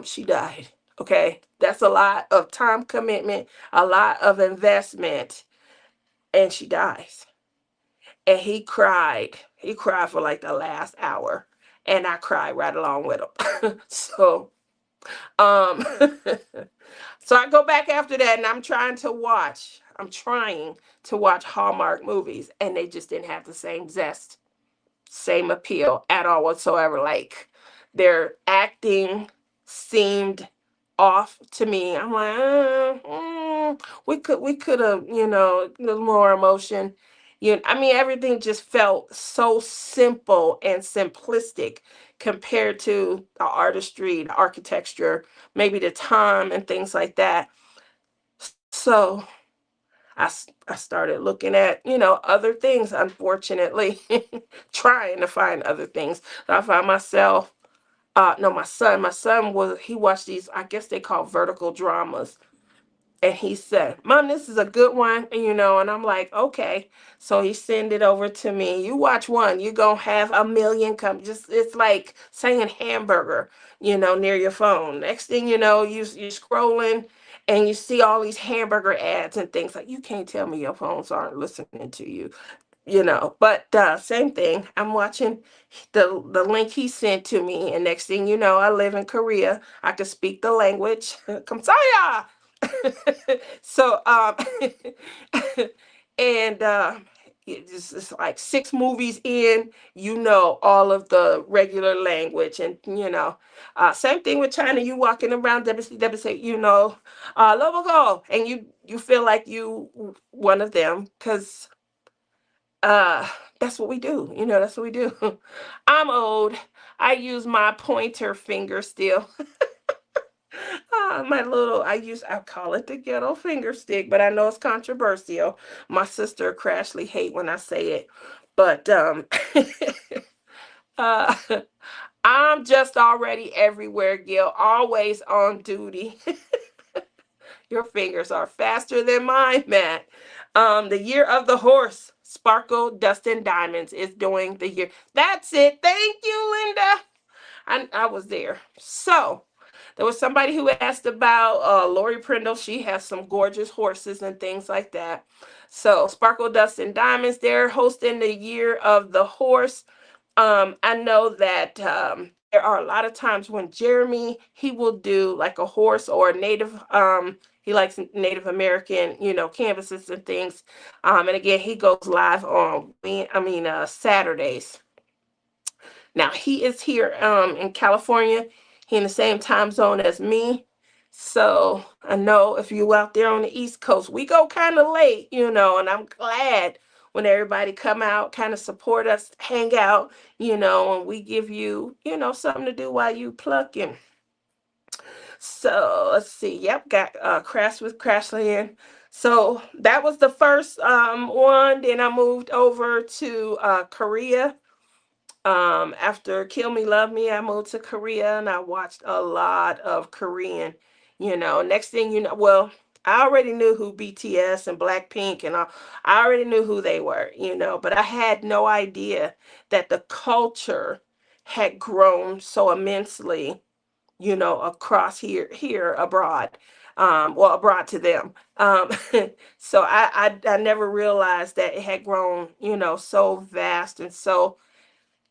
She died. Okay. That's a lot of time commitment, a lot of investment, and she dies. And he cried. He cried for like the last hour. And I cried right along with him. So um so I go back after that and I'm trying to watch Hallmark movies, and they just didn't have the same zest, same appeal at all whatsoever. Like their acting seemed off to me. I'm like, we could have, a little more emotion. I mean, everything just felt so simple and simplistic compared to the artistry, the architecture, maybe the time and things like that. So I started looking at, other things, unfortunately, trying to find other things. So I found myself, no, my son he watched these, I guess they call vertical dramas. And he said, Mom, this is a good one, and I'm like, okay. So he sent it over to me. You watch one, you're going to have a million come. Just, it's like saying hamburger, near your phone. Next thing you know, you're scrolling and you see all these hamburger ads and things like, you can't tell me your phones aren't listening to you, but same thing. I'm watching the link he sent to me, and next thing you know, I live in Korea. I can speak the language. Kamsaya. So and it's like six movies in, all of the regular language, and same thing with China. You walking around WCW, local, and you feel like you one of them because uh that's what we do. That's what we do. I'm old. I use my pointer finger still. I call it the ghetto finger stick, but I know it's controversial. My sister crashly hate when I say it. But uh I'm just already everywhere, Gil, always on duty. Your fingers are faster than mine, Matt. The year of the horse, Sparkle, Dust, and Diamonds is doing the year. That's it. Thank you, Linda. I was there. So there was somebody who asked about Lori Pringle. She has some gorgeous horses and things like that. So Sparkle, Dust, and Diamonds, they're hosting the year of the horse. I know that there are a lot of times when Jeremy, he will do like a horse or a native, he likes Native American, canvases and things. And again, he goes live on, Saturdays. Now he is here in California. He in the same time zone as me. So I know if you out there on the East Coast, we go kind of late, and I'm glad when everybody come out, kind of support us, hang out, and we give you, something to do while you plucking. So let's see. Yep, got Crash with Crashland. So that was the first one. Then I moved over to Korea. After Kill Me Love Me, I moved to Korea and I watched a lot of Korean. Next thing you know, well, I already knew who BTS and Blackpink and I already knew who they were, but I had no idea that the culture had grown so immensely, across here abroad. Well, abroad to them. So I never realized that it had grown, so vast and so,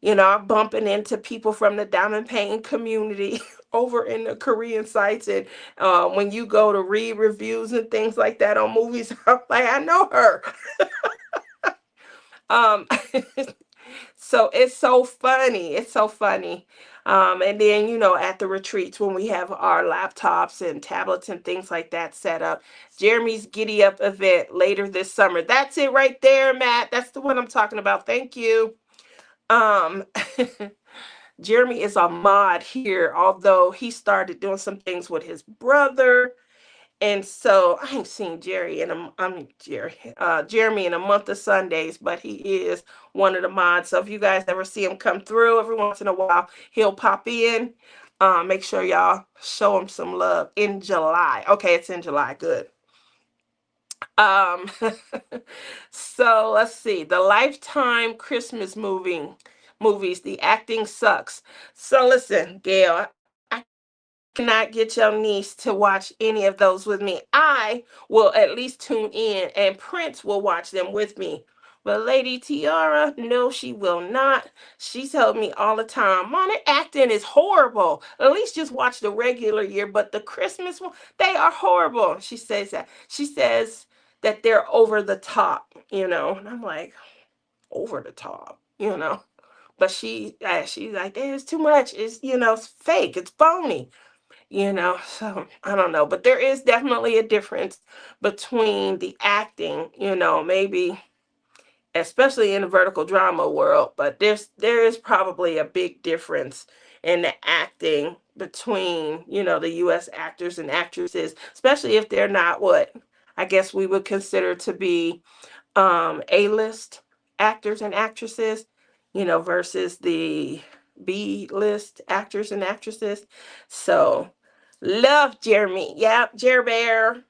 I'm bumping into people from the diamond painting community over in the Korean sites. And when you go to read reviews and things like that on movies, I'm like, I know her. Um, so it's so funny. It's so funny. And then, at the retreats when we have our laptops and tablets and things like that set up, Jeremy's Giddy Up event later this summer. That's it right there, Matt. That's the one I'm talking about. Thank you. Um, Jeremy is a mod here, although he started doing some things with his brother. And so I ain't seen Jeremy in a month of Sundays, but he is one of the mods. So if you guys ever see him come through every once in a while, he'll pop in. Make sure y'all show him some love in July. Okay, it's in July. Good. Um, so let's see. The Lifetime Christmas movies. The acting sucks. So listen, Gail, I cannot get your niece to watch any of those with me. I will at least tune in, and Prince will watch them with me. But Lady Tiara, no, she will not. She told me all the time, Mom, their acting is horrible. At least just watch the regular year, but the Christmas one, they are horrible. She says that. She says that they're over the top, And I'm like, over the top, But she's like, there's too much. It's fake. It's phony. So I don't know, but there is definitely a difference between the acting, maybe especially in the vertical drama world, but there is probably a big difference in the acting between, the US actors and actresses, especially if they're not what I guess we would consider to be A-list actors and actresses, versus the B-list actors and actresses. So love Jeremy. Yep, Jer Bear.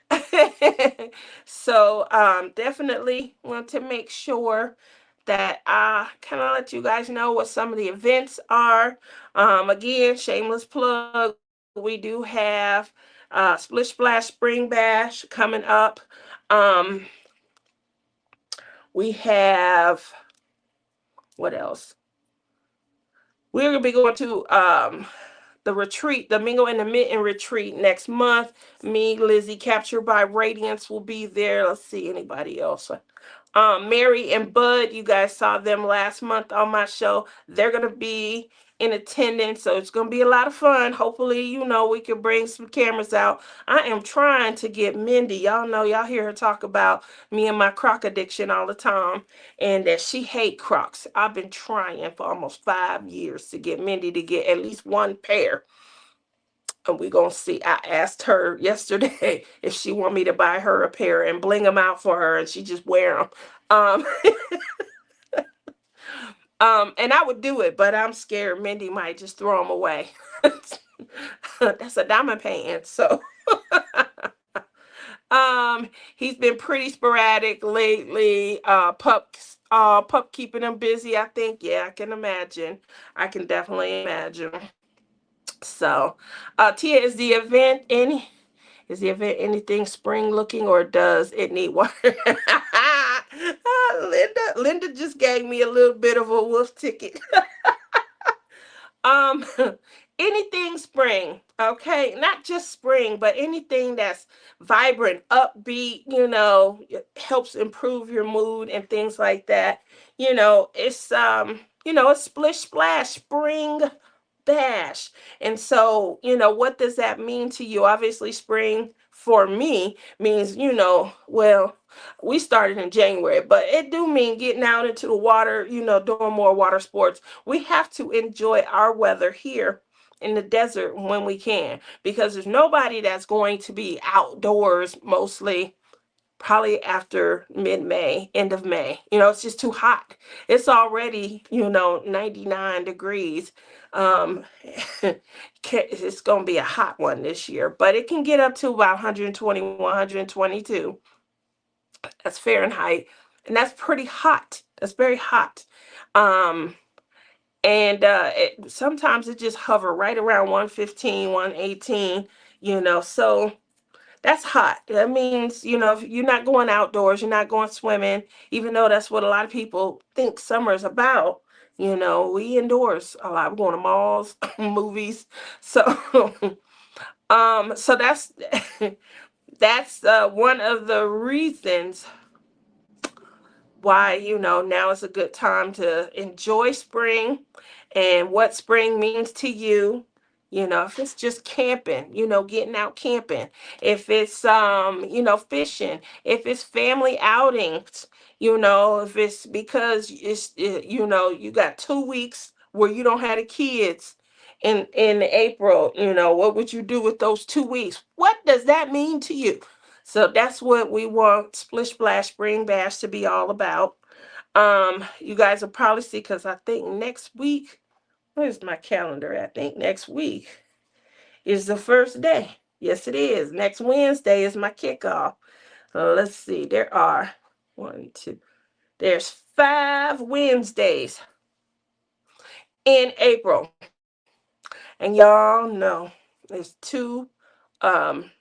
So definitely want to make sure that I kind of let you guys know what some of the events are. Again, shameless plug. We do have Splish Splash Spring Bash coming up. Um, we have what else? We're gonna be going to the retreat, the Mingle and the Mitten retreat next month. Me, Lizzie, Captured by Radiance will be there. Let's see, anybody else? Mary and Bud, you guys saw them last month on my show. They're going to be in attendance, so it's going to be a lot of fun. Hopefully, we can bring some cameras out. I am trying to get Mindy. Y'all know, y'all hear her talk about me and my croc addiction all the time, and that she hate crocs. I've been trying for almost 5 years to get Mindy to get at least one pair. And we're gonna see. I asked her yesterday if she want me to buy her a pair and bling them out for her, and she just wear them. Um, and I would do it, but I'm scared Mindy might just throw them away. That's a diamond painting. So, he's been pretty sporadic lately. Pup keeping him busy. I think. Yeah, I can imagine. I can definitely imagine. So, Tia, is the event anything spring looking, or does it need water? Linda just gave me a little bit of a wolf ticket. um Anything spring, okay, not just spring, but anything that's vibrant, upbeat, it helps improve your mood and things like that. It's splish splash spring bash. And so, what does that mean to you? Obviously, spring for me means, well, we started in January, but it do mean getting out into the water, doing more water sports. We have to enjoy our weather here in the desert when we can, because there's nobody that's going to be outdoors mostly probably after mid-May, end of May. It's just too hot. It's already, 99 degrees. Um, it's going to be a hot one this year, but it can get up to about 120, 122. That's Fahrenheit, and that's pretty hot. That's very hot. Um, and sometimes it just hover right around 115, 118, so that's hot. That means, if you're not going outdoors, you're not going swimming, even though that's what a lot of people think summer is about. We indoors a lot. We're going to malls, movies. So, so that's that's one of the reasons why now is a good time to enjoy spring and what spring means to you. If it's just camping, getting out camping, if it's fishing, if it's family outings, if it's because you got 2 weeks where you don't have the kids in April. What would you do with those 2 weeks? What does that mean to you? So that's what we want Splish Splash Spring Bash to be all about. You guys will probably see, because I think next week, where's my calendar? I think next week is the first day. Yes, it is. Next Wednesday is my kickoff. Let's see. There are one, two. There's 5 Wednesdays in April, and y'all know there's two. Um,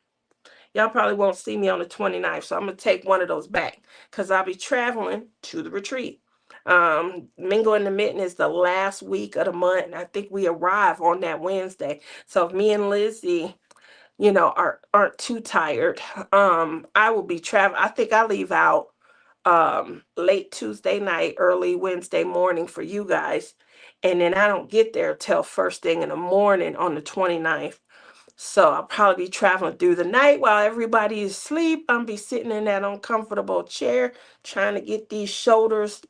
Y'all probably won't see me on the 29th, so I'm going to take one of those back because I'll be traveling to the retreat. Mingle in the Mitten is the last week of the month, and I think we arrive on that Wednesday. So if me and Lizzie, aren't too tired, I will be traveling. I think I leave out late Tuesday night, early Wednesday morning for you guys, and then I don't get there till first thing in the morning on the 29th. So I'll probably be traveling through the night while everybody is asleep. I'll be sitting in that uncomfortable chair trying to get these shoulders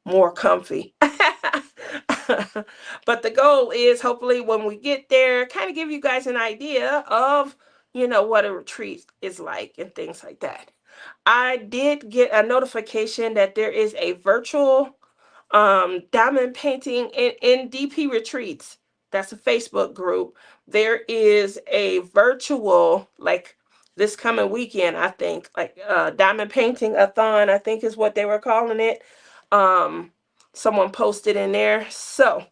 more comfy. But the goal is, hopefully when we get there, kind of give you guys an idea of, what a retreat is like and things like that. I did get a notification that there is a virtual diamond painting in DP retreats. That's a Facebook group. There is a virtual, like this coming weekend, I think, like diamond painting a thon, I think is what they were calling it. um Someone posted in there. So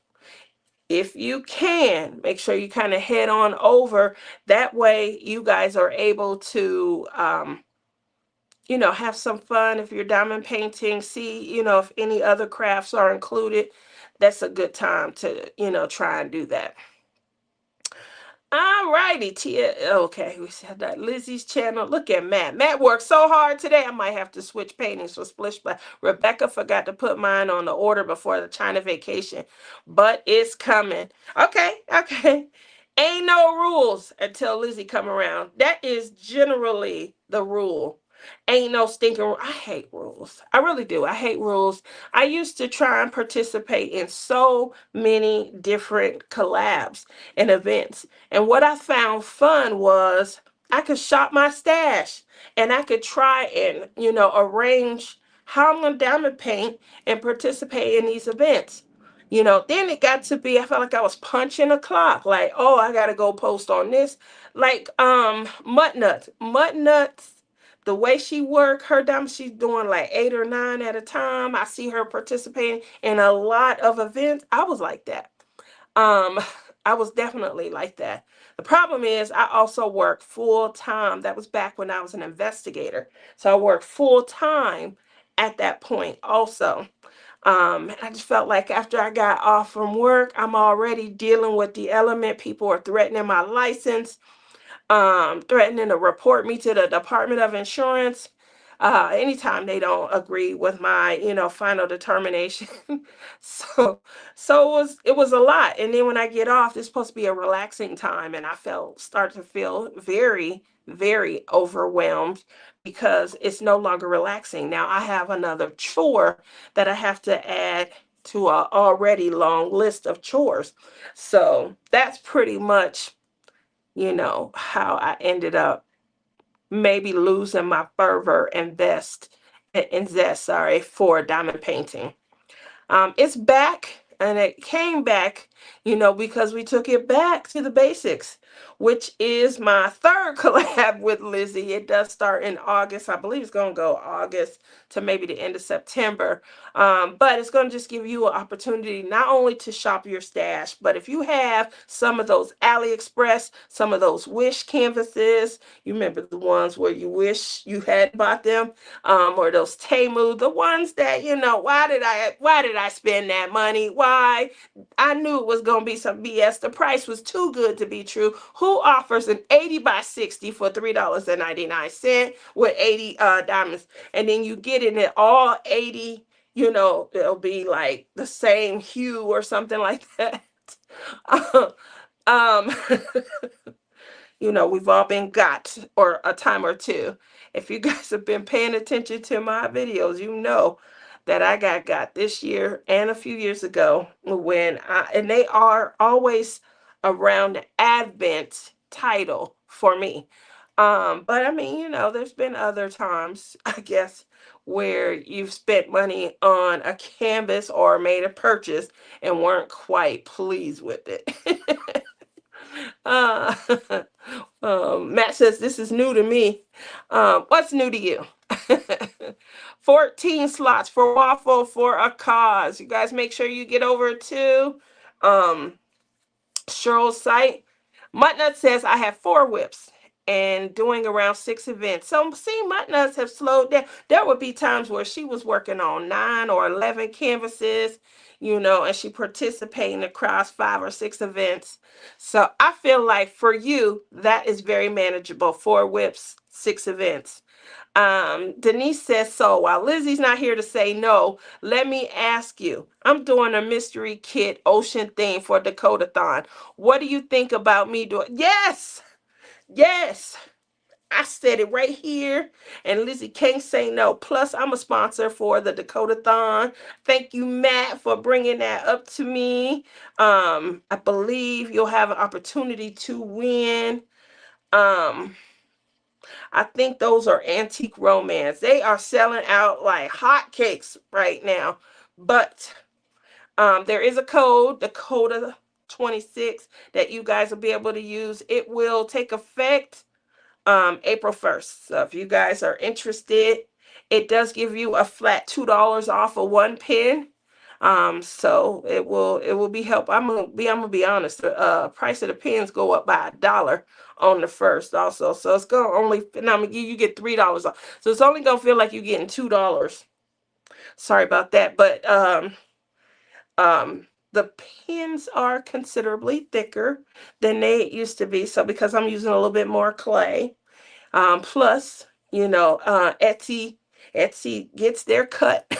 if you can, make sure you kind of head on over. That way you guys are able to have some fun. If you're diamond painting, see, if any other crafts are included. That's a good time to, try and do that. All righty, Tia. Okay, we said that. Lizzie's channel. Look at Matt. Matt worked so hard today. I might have to switch paintings for Splish Splash. Rebecca forgot to put mine on the order before the China vacation, but it's coming. Okay, okay. Ain't no rules until Lizzie come around. That is generally the rule. Ain't no stinking rule. I hate rules. I really do. I hate rules. I used to try and participate in so many different collabs and events. And what I found fun was I could shop my stash and I could try and, arrange how I'm going to diamond paint and participate in these events. Then it got to be, I felt like I was punching a clock. Like, oh, I got to go post on this. Like, Mutt Nuts. Mutt Nuts, the way she work her diamond, she's doing like 8 or 9 at a time. I see her participating in a lot of events. I was like that. Um, I was definitely like that. The problem is I also work full time. That was back when I was an investigator. So I worked full time at that point also. I just felt like after I got off from work, I'm already dealing with the element. People are threatening my license, threatening to report me to the Department of Insurance. anytime they don't agree with my, final determination. so it was a lot. And then when I get off, it's supposed to be a relaxing time, and I start to feel very, very overwhelmed because it's no longer relaxing. Now I have another chore that I have to add to a already long list of chores. So that's pretty much, how I ended up maybe losing my fervor and zest, sorry, for diamond painting. It's back, and it came back, because we took it back to the basics, which is my third collab with Lizzie. It does start in August. I believe it's going to go August to maybe the end of September. But it's going to just give you an opportunity not only to shop your stash, but if you have some of those AliExpress, some of those Wish canvases, you remember the ones where you wish you had bought them, or those Temu, the ones that, why did I spend that money? Why? I knew it was going to be some BS. The price was too good to be true. Who offers an 80 by 60 for $3.99 with 80 diamonds? And then you get in it all 80, it'll be like the same hue or something like that. um, we've all been got or a time or two. If you guys have been paying attention to my videos, you know that I got this year and a few years ago and they are always around the Advent title for me. But I mean, there's been other times, I guess, where you've spent money on a canvas or made a purchase and weren't quite pleased with it. uh, Matt says, this is new to me. What's new to you? 14 slots for Waffle for a Cause. You guys make sure you get over to Cheryl's site. Muttnut says, I have 4 whips and doing around 6 events. So see, Muttnuts have slowed down. There would be times where she was working on 9 or 11 canvases, and she participating across 5 or 6 events. So I feel like for you, that is very manageable. 4 whips, 6 events. Denise says, so while Lizzie's not here to say no, let me ask you. I'm doing a mystery kit ocean theme for Dakota-thon. What do you think about me doing? Yes, yes. I said it right here, and Lizzie can't say no. Plus, I'm a sponsor for the Dakota-thon. Thank you, Matt, for bringing that up to me. I believe you'll have an opportunity to win. I think those are Antique Romance. They are selling out like hotcakes right now. But there is a code, Dakota 26, that you guys will be able to use. It will take effect April 1st. So if you guys are interested, it does give you a flat $2 off of 1 pin. So it will be help. I'm gonna be honest. The price of the pins go up by $1 on the 1st also. So it's gonna only, now I'm gonna give you get $3 off. So it's only gonna feel like you're getting $2. Sorry about that, but the pins are considerably thicker than they used to be. So because I'm using a little bit more clay, plus, Etsy gets their cut.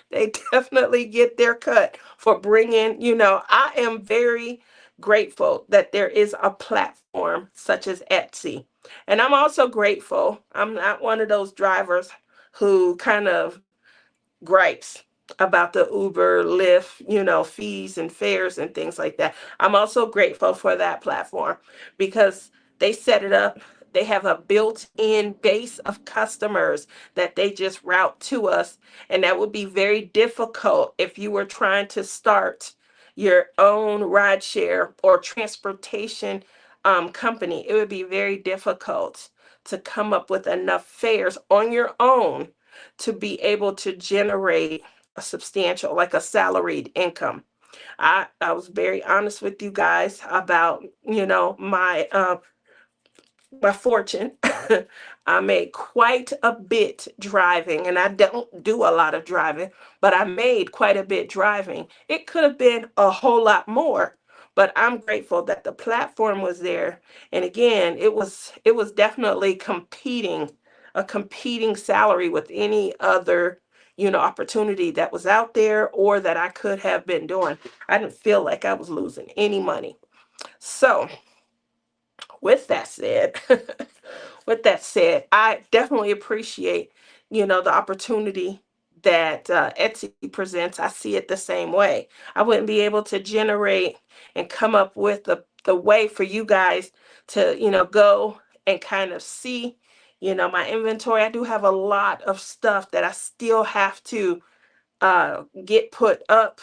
They definitely get their cut for bringing, I am very grateful that there is a platform such as Etsy. And I'm also grateful. I'm not one of those drivers who kind of gripes about the Uber, Lyft, fees and fares and things like that. I'm also grateful for that platform because they set it up. They have a built-in base of customers that they just route to us. And that would be very difficult if you were trying to start your own rideshare or transportation company. It would be very difficult to come up with enough fares on your own to be able to generate a substantial, like a salaried income. I was very honest with you guys about, my fortune. I made quite a bit driving, and I don't do a lot of driving, but I made quite a bit driving. It could have been a whole lot more, but I'm grateful that the platform was there. And again, it was definitely competing a competing salary with any other, opportunity that was out there or that I could have been doing. I didn't feel like I was losing any money. So with that said, I definitely appreciate, the opportunity that Etsy presents. I see it the same way. I wouldn't be able to generate and come up with the way for you guys to, go and kind of see, my inventory. I do have a lot of stuff that I still have to get put up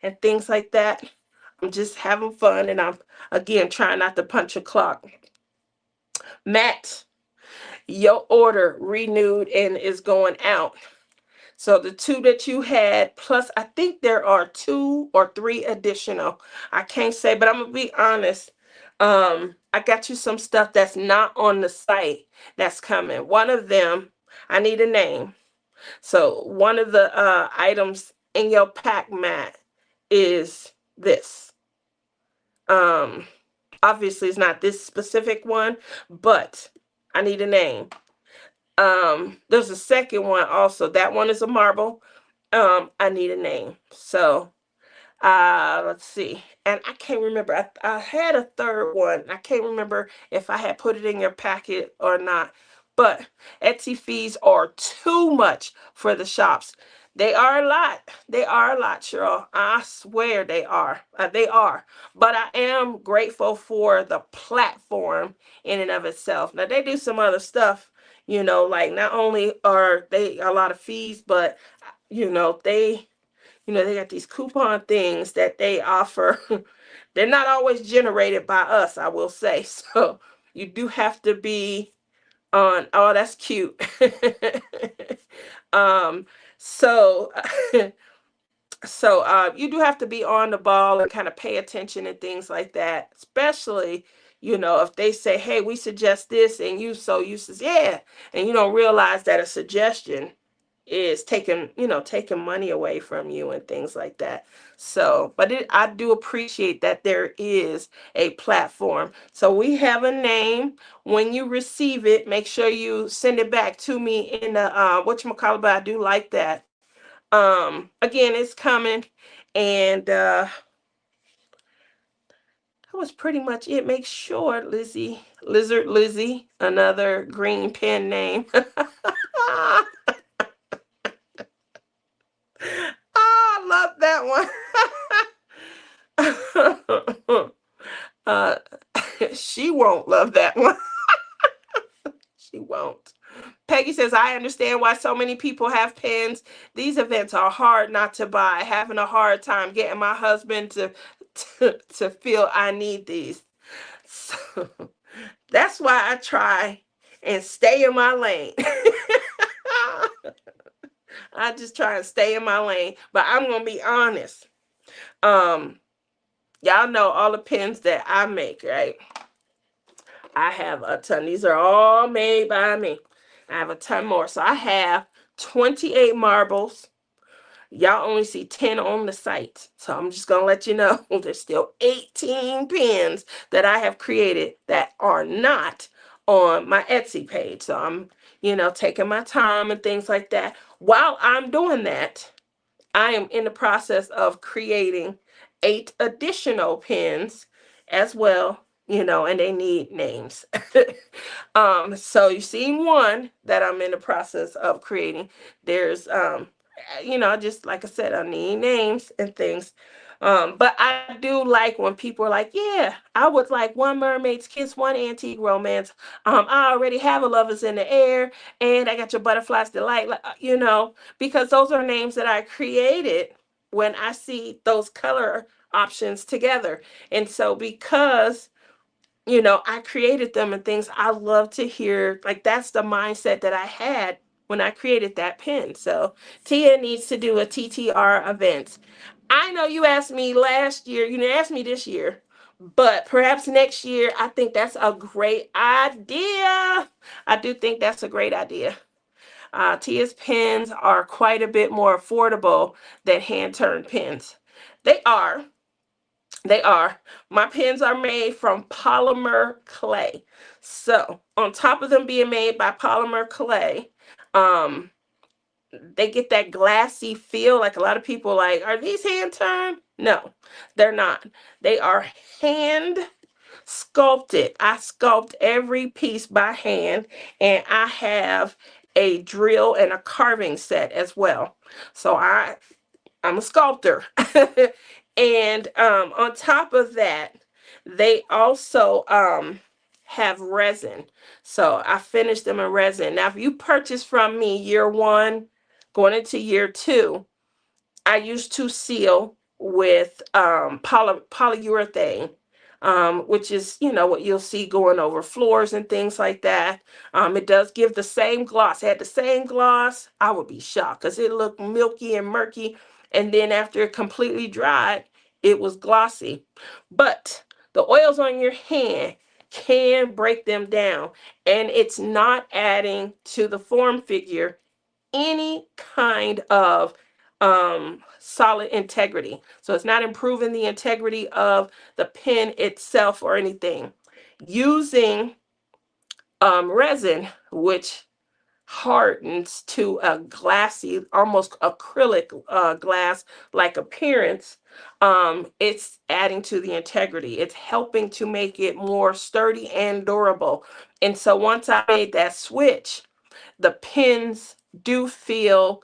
and things like that. I'm just having fun, and I'm again trying not to punch a clock. Matt, your order renewed and is going out. So the two that you had, plus I think there are 2 or 3 additional. I can't say, but I'm gonna be honest. I got you some stuff that's not on the site that's coming. One of them, I need a name. So one of the items in your pack, Matt, is this. Um, Obviously it's not this specific one, but I need a name. There's a second one also. That one is a marble. I need a name. So let's see. And I can't remember. I had a third one. I can't remember if I had put it in your packet or not. But Etsy fees are too much for the shops. They are a lot. They are a lot, Cheryl. I swear they are. They are. But I am grateful for the platform in and of itself. Now, they do some other stuff, like not only are they a lot of fees, but, they got these coupon things that they offer. They're not always generated by us, I will say. So you do have to be on. Oh, that's cute. um, so you do have to be on the ball and kind of pay attention and things like that, especially, if they say, hey, we suggest this, and you says, yeah, and you don't realize that a suggestion is taking money away from you and things like that. So, but I do appreciate that there is a platform. So we have a name. When you receive it, make sure you send it back to me in the whatchamacallit, but I do like that. Again, it's coming, and that was pretty much it. Make sure, Lizard Lizzie, another green pen name. I love that one. uh, she won't love that one. She won't. Peggy says, I understand why so many people have pens. These events are hard not to buy. Having a hard time getting my husband to feel I need these. So that's why I try and stay in my lane. I just try and stay in my lane. But I'm gonna be honest. Y'all know all the pens that I make, right? I have a ton. These are all made by me. I have a ton more. So I have 28 marbles. Y'all only see 10 on the site. So I'm just going to let you know there's still 18 pins that I have created that are not on my Etsy page. So I'm, taking my time and things like that. While I'm doing that, I am in the process of creating 8 additional pins as well, and they need names. So you see one that I'm in the process of creating. There's, just like I said, I need names and things. But I do like when people are like, yeah, I would like one mermaid's kiss, one antique romance. I already have a lovers in the air, and I got your butterflies delight, because those are names that I created when I see those color options together. And so because I created them and things, I love to hear, like, that's the mindset that I had when I created that pin. So Tia needs to do a TTR event. I know you asked me last year, you didn't ask me this year, but perhaps next year. I think that's a great idea. I do think that's a great idea. Tia's pens are quite a bit more affordable than hand-turned pens. They are. They are. My pens are made from polymer clay. So on top of them being made by polymer clay, um, they get that glassy feel. Like a lot of people like, are these hand turned? No, they're not. They are hand sculpted. I sculpt every piece by hand, and I have a drill and a carving set as well. So I'm a sculptor. And on top of that, they also have resin. So I finished them in resin. Now, if you purchase from me year one, going into year two, I used to seal with polyurethane, which is, what you'll see going over floors and things like that. It does give the same gloss. Had the same gloss, I would be shocked because it looked milky and murky. And then after it completely dried, it was glossy. But the oils on your hand can break them down, and it's not adding to the form figure any kind of solid integrity. So it's not improving the integrity of the pen itself or anything. Using resin, which hardens to a glassy, almost acrylic glass like appearance, it's adding to the integrity. It's helping to make it more sturdy and durable. And so once I made that switch, the pens do feel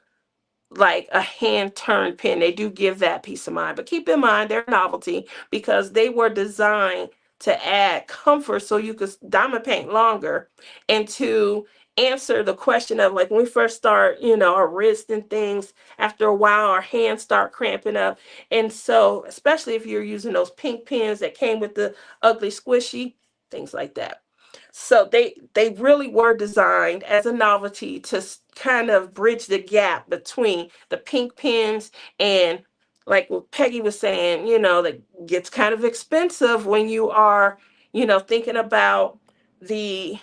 like a hand turned pen. They do give that peace of mind. But keep in mind, they're novelty because they were designed to add comfort so you could diamond paint longer, and to answer the question of, like, when we first start, our wrist and things, after a while our hands start cramping up. And so, especially if you're using those pink pens that came with the ugly squishy, things like that. So they really were designed as a novelty to kind of bridge the gap between the pink pens and, like what Peggy was saying, that gets kind of expensive when you are, thinking about the,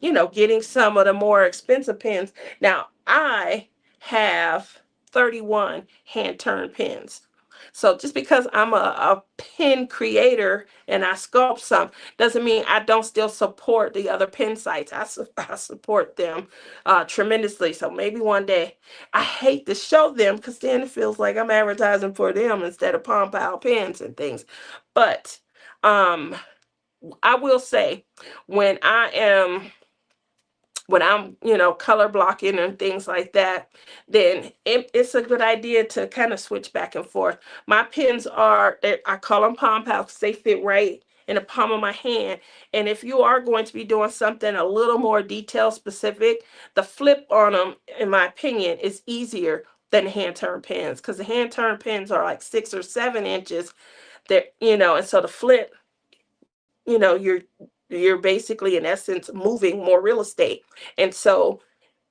getting some of the more expensive pens. Now, I have 31 hand turned pens. So just because I'm a pen creator and I sculpt some doesn't mean I don't still support the other pen sites. I support them tremendously. So maybe one day, I hate to show them because then it feels like I'm advertising for them instead of Palm Pal pens and things. But um, I will say, when I'm, color blocking and things like that, then it's a good idea to kind of switch back and forth. My pens I call them palm pals because they fit right in the palm of my hand. And if you are going to be doing something a little more detail specific, the flip on them, in my opinion, is easier than hand turned pens, because the hand turned pens are like 6 or 7 inches. And so the flip, you're basically in essence moving more real estate. And so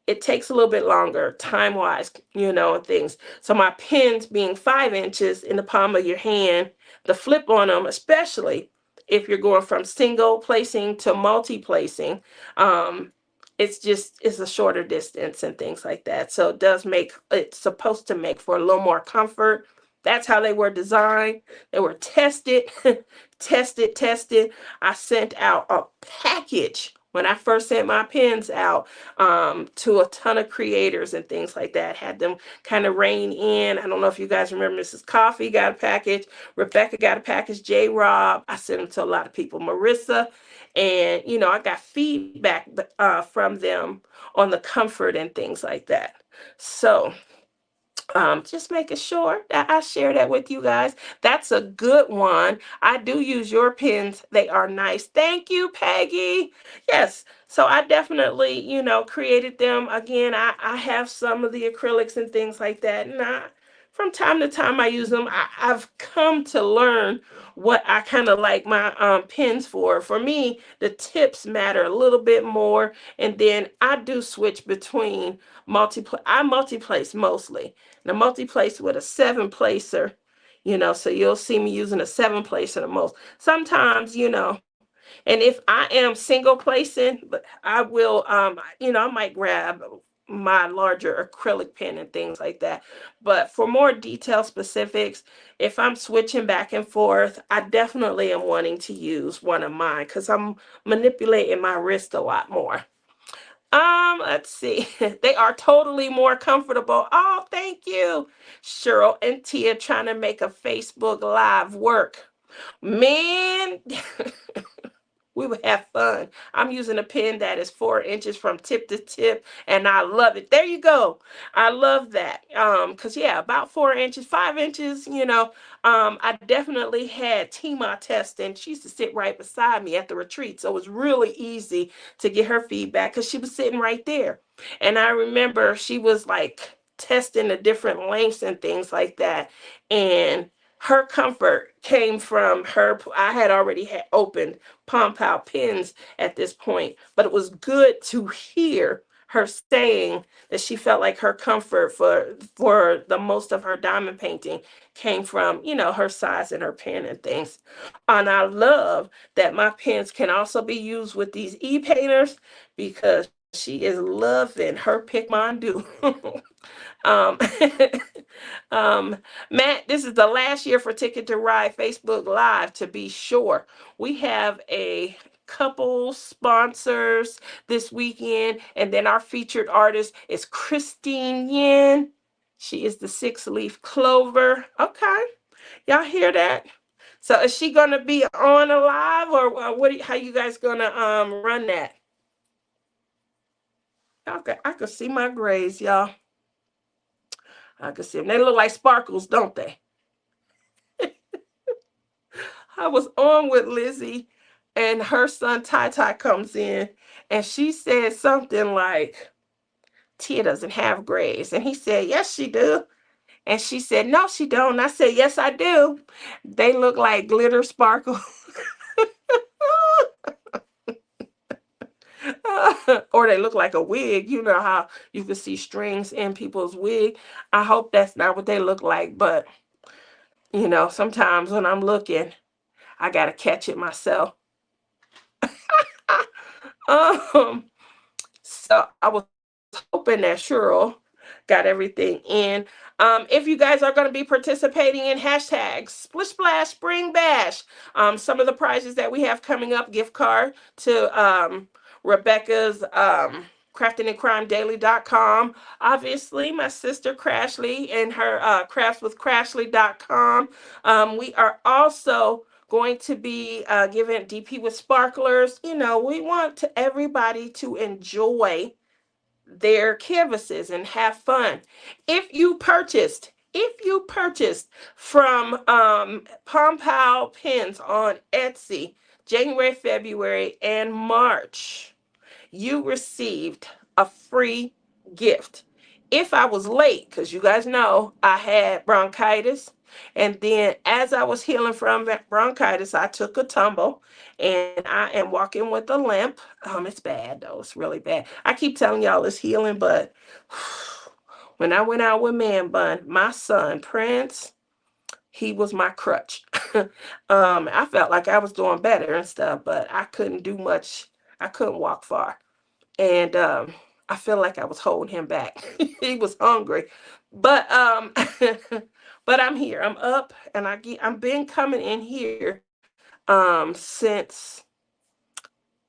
it takes a little bit longer time wise, and things. So my pens being 5 inches in the palm of your hand, the flip on them, especially if you're going from single placing to multi placing, it's a shorter distance and things like that. So it's supposed to make for a little more comfort. That's how they were designed. They were tested, tested. I sent out a package when I first sent my pens out, to a ton of creators and things like that. Had them kind of rein in. I don't know if you guys remember, Mrs. Coffee got a package. Rebecca got a package. J. Rob. I sent them to a lot of people. Marissa. And, I got feedback from them on the comfort and things like that. So just making sure that I share that with you guys. That's a good one. I do use your pens. They are nice. Thank you, Peggy. Yes. So I definitely, created them. Again, I have some of the acrylics and things like that. And from time to time I use them. I've come to learn what I kind of like my pens for. For me, the tips matter a little bit more. And then I do switch between I multi-place mostly. And a multi-place with a 7 placer, so you'll see me using a 7 placer the most. Sometimes, and if I am single placing, but I will, I might grab my larger acrylic pen and things like that. But for more detailed specifics, if I'm switching back and forth, I definitely am wanting to use one of mine because I'm manipulating my wrist a lot more. Let's see. They are totally more comfortable. Oh, thank you. Cheryl and Tia trying to make a Facebook Live work. Man, we would have fun. I'm using a pen that is 4 inches from tip to tip, and I love it. There you go. I love that. Because yeah, about 4 inches, 5 inches, I definitely had Tima testing. She used to sit right beside me at the retreat. So it was really easy to get her feedback because she was sitting right there. And I remember she was like testing the different lengths and things like that. And her comfort came from her. I had already had opened Pom Pow pins at this point, but it was good to hear her saying that she felt like her comfort for the most of her diamond painting came from, her size and her pen and things. And I love that my pens can also be used with these e-painters because she is loving her Picmondu. um, Matt, this is the last year for Ticket to Ride Facebook Live, to be sure. We have a couple sponsors this weekend, and then our featured artist is Christine Yin. She is the 6-leaf clover. Okay, y'all hear that? So is she gonna be on a live, or how you guys gonna run that? Okay, I can see my grays, y'all. I can see them. They look like sparkles, don't they? I was on with Lizzie, and her son Ty Ty comes in, and she said something like, Tia doesn't have grays. And he said, yes, she do. And she said, no, she don't. And I said, yes, I do. They look like glitter sparkle. Or they look like a wig. You know how you can see strings in people's wig. I hope that's not what they look like. But, sometimes when I'm looking, I got to catch it myself. um, so I was hoping that Cheryl got everything in. If you guys are going to be participating in hashtags Splish Splash Spring Bash, some of the prizes that we have coming up: gift card to Rebecca's craftingandcrimedaily.com. Obviously, my sister Crashly and her craftswithcrashly.com. We are also going to be giving DP with sparklers. We want everybody to enjoy their canvases and have fun. If you purchased from Pom Pow pins on Etsy January, February, and March, you received a free gift. If I was late, because you guys know I had bronchitis, and then as I was healing from that bronchitis, I took a tumble, and I am walking with a limp. It's bad though. It's really bad. I keep telling y'all it's healing, but when I went out with Man Bun, my son Prince, he was my crutch. I felt like I was doing better and stuff, but I couldn't do much. I couldn't walk far. And I feel like I was holding him back. He was hungry. But but I'm here. I'm up, and I've been coming in here since,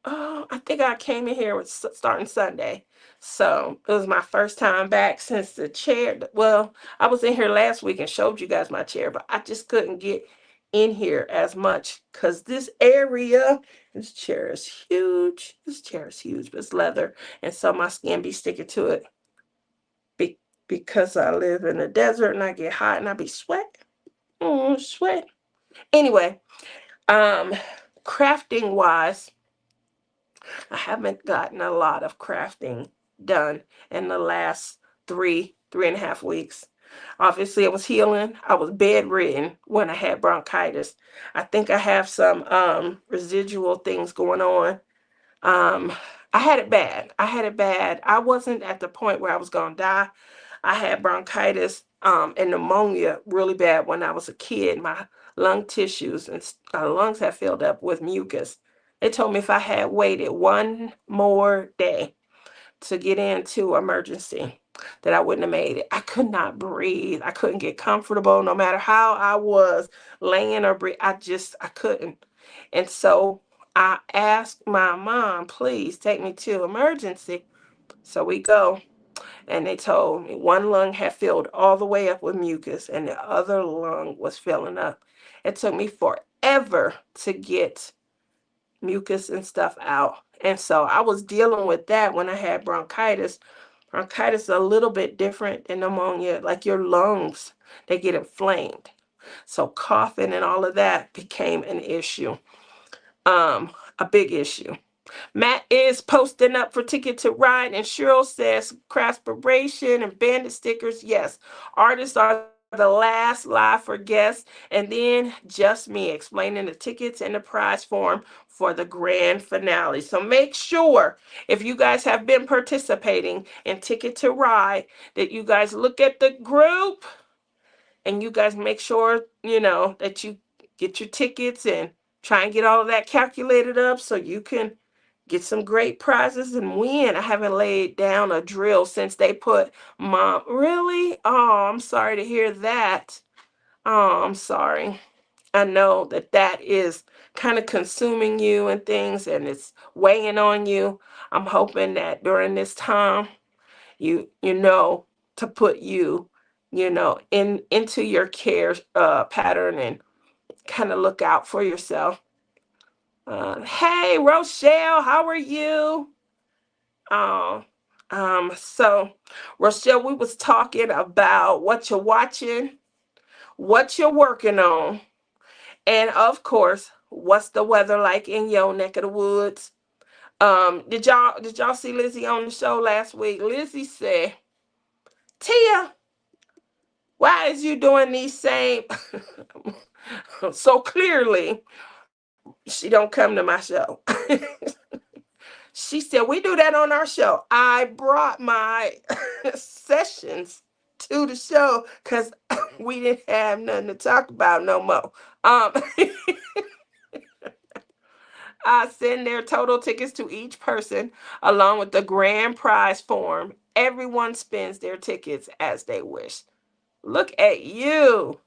I think I came in here with starting Sunday. So it was my first time back since the chair. Well, I was in here last week and showed you guys my chair, but I just couldn't get in here as much because this area, this chair is huge. This chair is huge, but it's leather. And so my skin be sticking to it because I live in the desert and I get hot and I be sweating. Sweat. Anyway, crafting wise, I haven't gotten a lot of crafting done in the last 3.5 weeks. Obviously, I was healing. I was bedridden when I had bronchitis. I think I have some residual things going on. Um, I had it bad. I wasn't at the point where I was going to die. I had bronchitis and pneumonia really bad when I was a kid. My lung tissues and lungs had filled up with mucus. They told me if I had waited one more day to get into emergency that I wouldn't have made it. I could not breathe. I couldn't get comfortable no matter how I was laying or breathe. I couldn't. And so I asked my mom, please take me to emergency. So we go, and they told me one lung had filled all the way up with mucus and the other lung was filling up. It took me forever to get mucus and stuff out. And so I was dealing with that when I had bronchitis. Bronchitis is a little bit different than pneumonia, like your lungs, they get inflamed. So coughing and all of that became an issue, a big issue. Matt is posting up for Ticket to Ride, and Cheryl says Craspiration and bandit stickers. Yes, artists are the last live for guests, and then just me explaining the tickets and the prize form for the grand finale. So make sure, if you guys have been participating in Ticket to Ride, that you guys look at the group and you guys make sure, that you get your tickets and try and get all of that calculated up so you can get some great prizes and win. I haven't laid down a drill since they put Mom. Really? Oh, I'm sorry to hear that. Oh, I'm sorry. I know that that is kind of consuming you and things, and it's weighing on you. I'm hoping that during this time, you know to put in into your care pattern and kind of look out for yourself. Hey, Rochelle, how are you? Oh, so Rochelle, we was talking about what you're watching, what you're working on, and of course, what's the weather like in your neck of the woods? Did y'all see Lizzie on the show last week? Lizzie said, Tia, why is you doing these same so clearly she don't come to my show. She said, we do that on our show. I brought my sessions to the show because we didn't have nothing to talk about no more. Um, I send their total tickets to each person along with the grand prize form. Everyone spends their tickets as they wish. Look at you.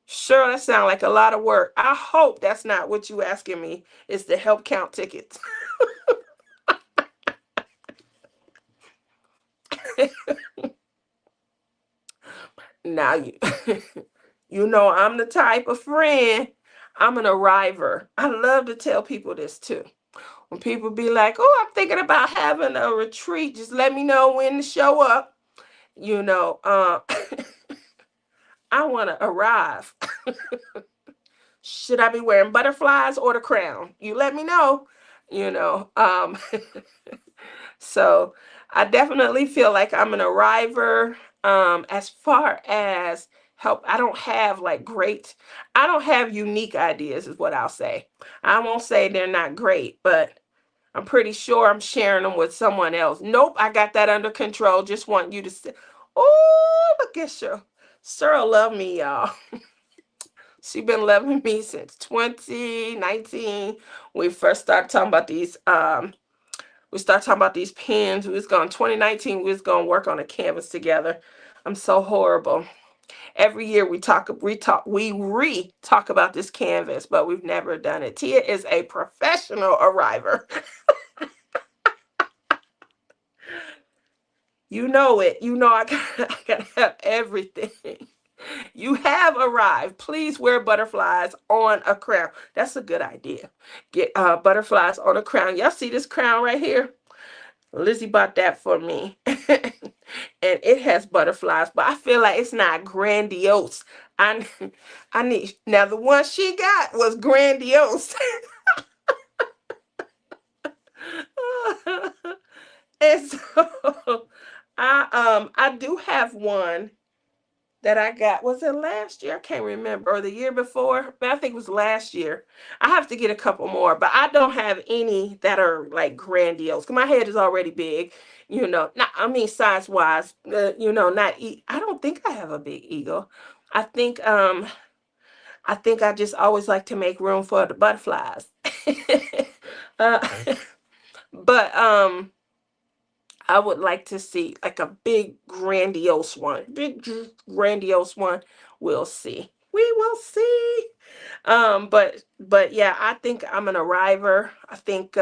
Sure, that sounds like a lot of work. I hope that's not what you asking me is to help count tickets. Now you you know I'm the type of friend. I'm an arriver. I love to tell people this too. When people be like, "Oh, I'm thinking about having a retreat. Just let me know when to show up." You know, I want to arrive. Should I be wearing butterflies or the crown? You let me know. You know, so I definitely feel like I'm an arriver. As far as help, I don't have unique ideas, is what I'll say. I won't say they're not great, but I'm pretty sure I'm sharing them with someone else. Nope, I got that under control. Just want you to say, oh, look at Cheryl. Cheryl love me, y'all. She been loving me since 2019. We first started talking about these we started talking about these pens. We was going 2019, we was going to work on a canvas together. I'm so horrible. Every year we re-talk about this canvas, but we've never done it. Tia is a professional arriver. You know it. You know I gotta have everything. You have arrived. Please wear butterflies on a crown. That's a good idea. Get butterflies on a crown. Y'all see this crown right here? Lizzie bought that for me. And it has butterflies, but I feel like it's not grandiose. I I need now the one she got was grandiose. And so I do have one that I got. Was it last year? I can't remember. Or the year before. But I think it was last year. I have to get a couple more, but I don't have any that are like grandiose. 'Cause my head is already big, Not I mean size wise, not I don't think I have a big ego. I think I just always like to make room for the butterflies. uh, but I would like to see like a big grandiose one. Grandiose one. We'll see. We will see. But yeah, I think I'm an arriver. I think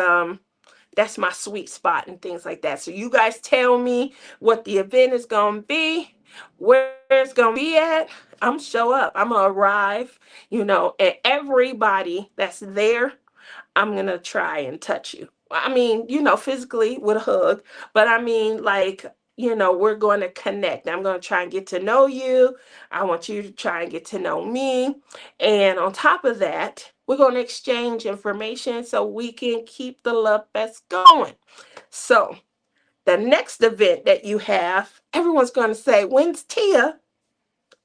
that's my sweet spot and things like that. So you guys tell me what the event is gonna be, where it's gonna be at. I'm show up. I'm gonna arrive, and everybody that's there, I'm gonna try and touch you. I mean, physically with a hug, but I mean, like, we're going to connect. I'm going to try and get to know you. I want you to try and get to know me. And on top of that, we're going to exchange information so we can keep the love fest going. So, the next event that you have, everyone's going to say, "When's Tia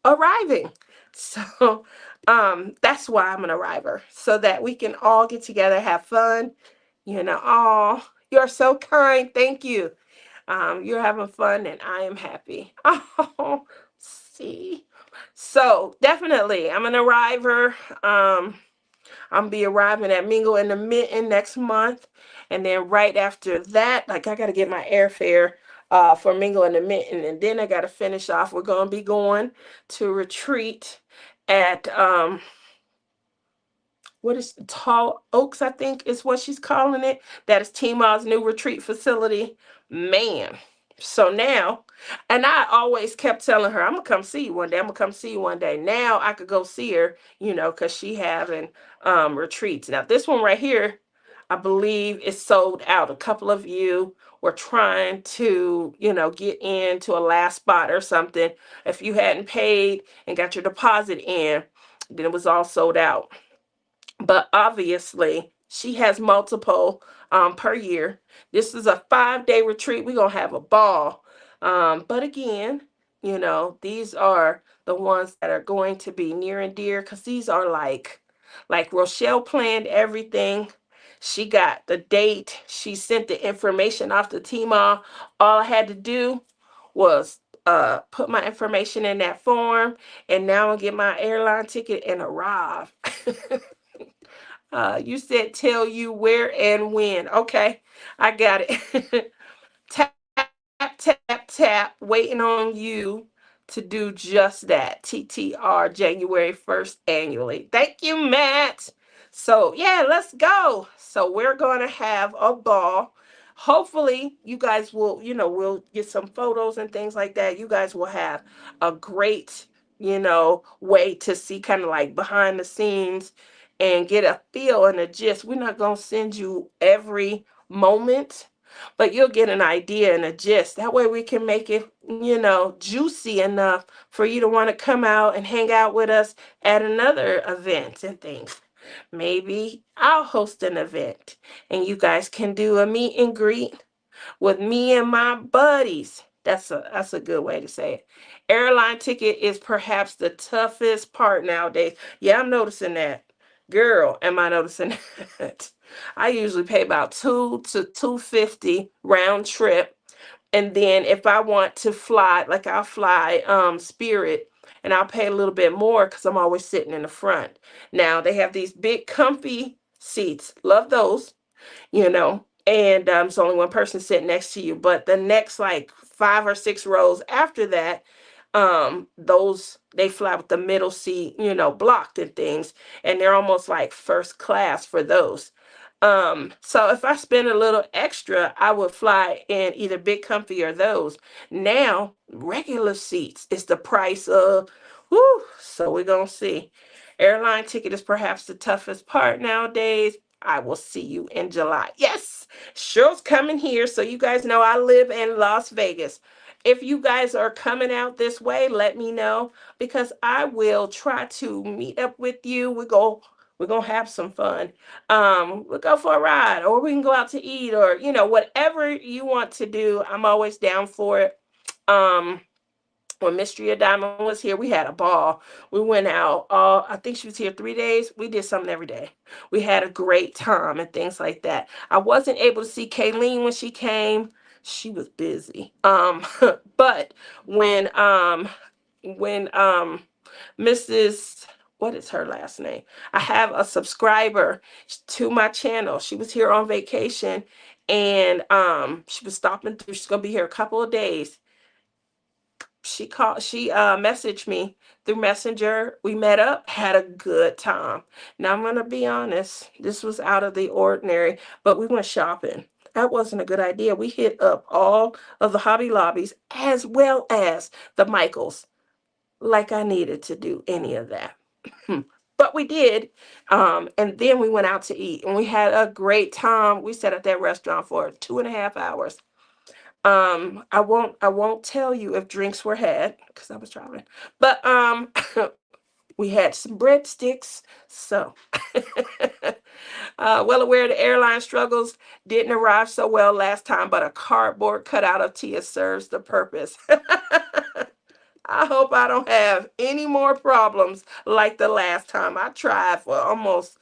arriving?" So, that's why I'm an arriver, so that we can all get together, have fun. Oh, you're so kind. Thank you. You're having fun, and I am happy. Oh, see. So definitely, I'm an arriver. I'm be arriving at Mingle in the Mitten next month, and then right after that, like I got to get my airfare for Mingle in the Mitten, and then I got to finish off. We're gonna be going to retreat at what is Tall Oaks, I think is what she's calling it. That is Tima's new retreat facility. Man. So now, and I always kept telling her, "I'm gonna come see you one day. I'm gonna come see you one day." Now I could go see her, because she having retreats. Now this one right here, I believe is sold out. A couple of you were trying to, get into a last spot or something. If you hadn't paid and got your deposit in, then it was all sold out. But obviously she has multiple per year. This is a 5-day retreat. We're gonna have a ball. But again, these are the ones that are going to be near and dear, because these are like Rochelle planned everything. She got the date. She sent the information off to Tima. All I had to do was put my information in that form, and now I'll get my airline ticket and arrive. You said tell you where and when. Okay, I got it. Tap, tap, tap. Waiting on you to do just that. TTR January 1st annually. Thank you, Matt. So, yeah, let's go. So, we're going to have a ball. Hopefully, you guys will, we'll get some photos and things like that. You guys will have a great, way to see kind of like behind the scenes and get a feel and a gist. We're not going to send you every moment, but you'll get an idea and a gist. That way we can make it, juicy enough for you to want to come out and hang out with us at another event and things. Maybe I'll host an event and you guys can do a meet and greet with me and my buddies. That's a good way to say it. Airline ticket is perhaps the toughest part nowadays. Yeah, I'm noticing that. Girl, am I noticing that? I usually pay about 2 to 250 round trip. And then if I want to fly, like I'll fly Spirit, and I'll pay a little bit more because I'm always sitting in the front. Now they have these big comfy seats. Love those, and it's only one person sitting next to you. But the next like 5 or 6 rows after that, those they fly with the middle seat, blocked and things, and they're almost like first class for those. So if I spend a little extra, I would fly in either big comfy or those. Now, regular seats is the price of, whoo, so we're gonna see. Airline ticket is perhaps the toughest part nowadays. I will see you in July. Yes, show's coming here. So you guys know I live in Las Vegas. If you guys are coming out this way, let me know, because I will try to meet up with you. We're gonna have some fun. We'll go for a ride, or we can go out to eat, or whatever you want to do. I'm always down for it. Um, when Mystery of Diamond was here, we had a ball. We went out I think she was here 3 days. We did something every day. We had a great time and things like that. I wasn't able to see Kayleen when she came. She was busy. But when Mrs. What is her last name? I have a subscriber to my channel. She was here on vacation, And she was stopping through. She's gonna be here a couple of days. She messaged me through Messenger. We met up, had a good time. Now I'm gonna be honest, this was out of the ordinary, but we went shopping. That wasn't a good idea. We hit up all of the Hobby Lobbies as well as the Michaels, like I needed to do any of that. But we did. And then we went out to eat and we had a great time. We sat at that restaurant for 2.5 hours. I won't tell you if drinks were had because I was traveling, but we had some breadsticks. So well aware the airline struggles didn't arrive so well last time, but a cardboard cutout of Tia serves the purpose. I hope I don't have any more problems like the last time. I tried for almost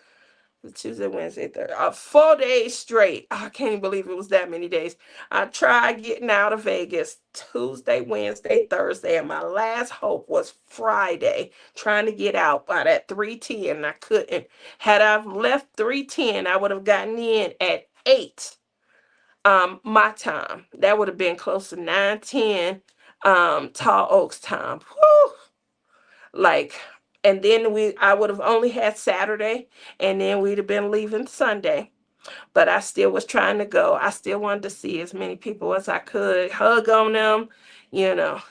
Tuesday, Wednesday, Thursday, 4 days straight. I can't even believe it was that many days. I tried getting out of Vegas Tuesday, Wednesday, Thursday, and my last hope was Friday, trying to get out by that 3:10. I couldn't. Had I left 3:10, I would have gotten in at 8 my time. That would have been close to 9:10 Tall Oaks time. Whew. Like, and then I would have only had Saturday, and then we'd have been leaving Sunday. But I still was trying to go. I still wanted to see as many people as I could, hug on them, you know.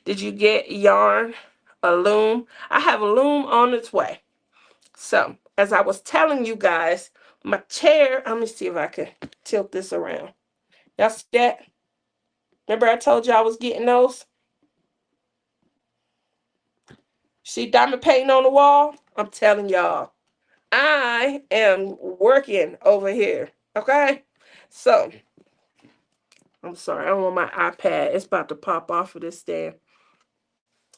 Did you get yarn, a loom? I have a loom on its way. So as I was telling you guys, my chair, let me see if I can tilt this around. Y'all see that? Remember I told you I was getting those? See diamond painting on the wall? I'm telling y'all, I am working over here. Okay? So, I'm sorry, I don't want my iPad. It's about to pop off of this stand.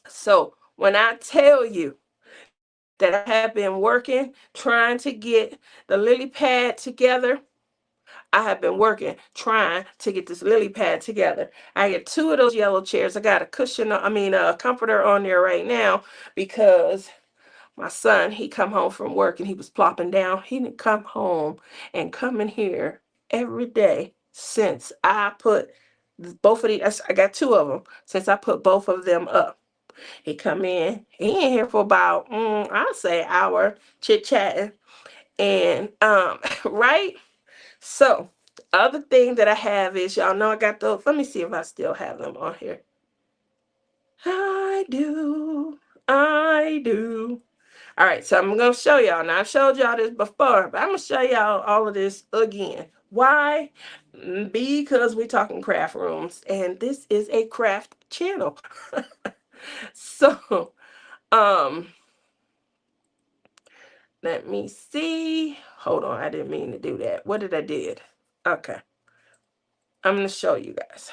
So, when I tell you that I have been working, trying to get the lily pad together, I have been working, trying to get this lily pad together. I get 2 of those yellow chairs. I got a cushion, a comforter on there right now because my son, he come home from work and he was plopping down. He didn't come home and come in here every day since I put both of these. I got 2 of them since I put both of them up. He come in. He in here for about I'll say hour chit chatting and right. So other thing that I have is y'all know I got those. Let me see if I still have them on here. I do. I do. All right, so I'm going to show y'all. Now, I showed y'all this before, but I'm going to show y'all all of this again. Why? Because we're talking craft rooms, and this is a craft channel. So, let me see. Hold on, I didn't mean to do that. What did I did? Okay. I'm going to show you guys.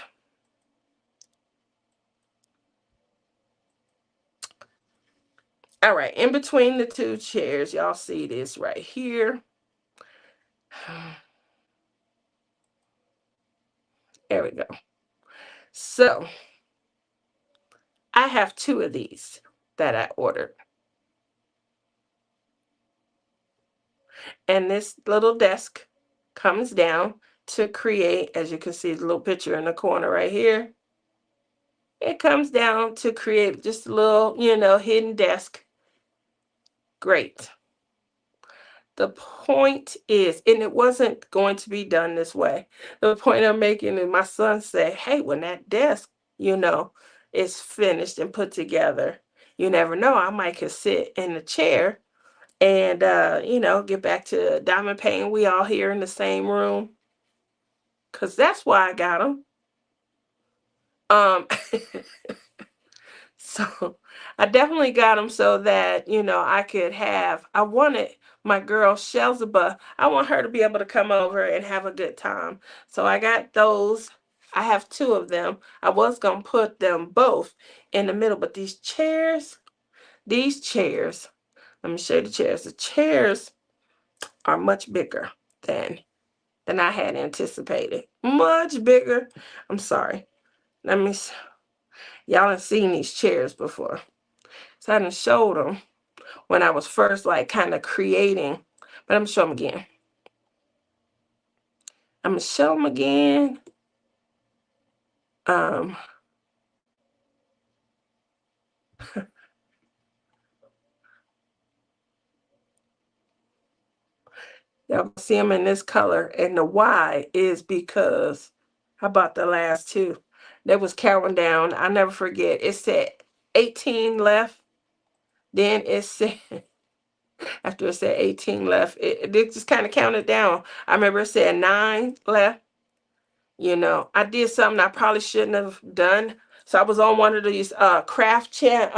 All right, in between the 2 chairs, y'all see this right here. There we go. So, I have 2 of these that I ordered. And this little desk comes down to create, as you can see, the little picture in the corner right here. It comes down to create just a little, hidden desk. Great. The point is, and it wasn't going to be done this way. The point I'm making is my son said, hey, when that desk, is finished and put together, you never know, I might could sit in the chair and, get back to diamond painting. We all here in the same room. Because that's why I got them. Um, so I definitely got them so that, I wanted my girl Shelzaba, I want her to be able to come over and have a good time. So I got those. I have 2 of them. I was going to put them both in the middle, but these chairs, let me show you the chairs. The chairs are much bigger than I had anticipated. Much bigger. I'm sorry. Let me, y'all have seen these chairs before. So I done showed them when I was first like kind of creating, but I'm gonna show them again. I'm gonna show them again. Um, Y'all see them in this color, and the why is because how about the last two? They was counting down. I never forget. It said 18 left. Then it said after it said 18 left, it just kind of counted down. I remember it said 9 left. You know, I did something I probably shouldn't have done. So I was on one of these craft chat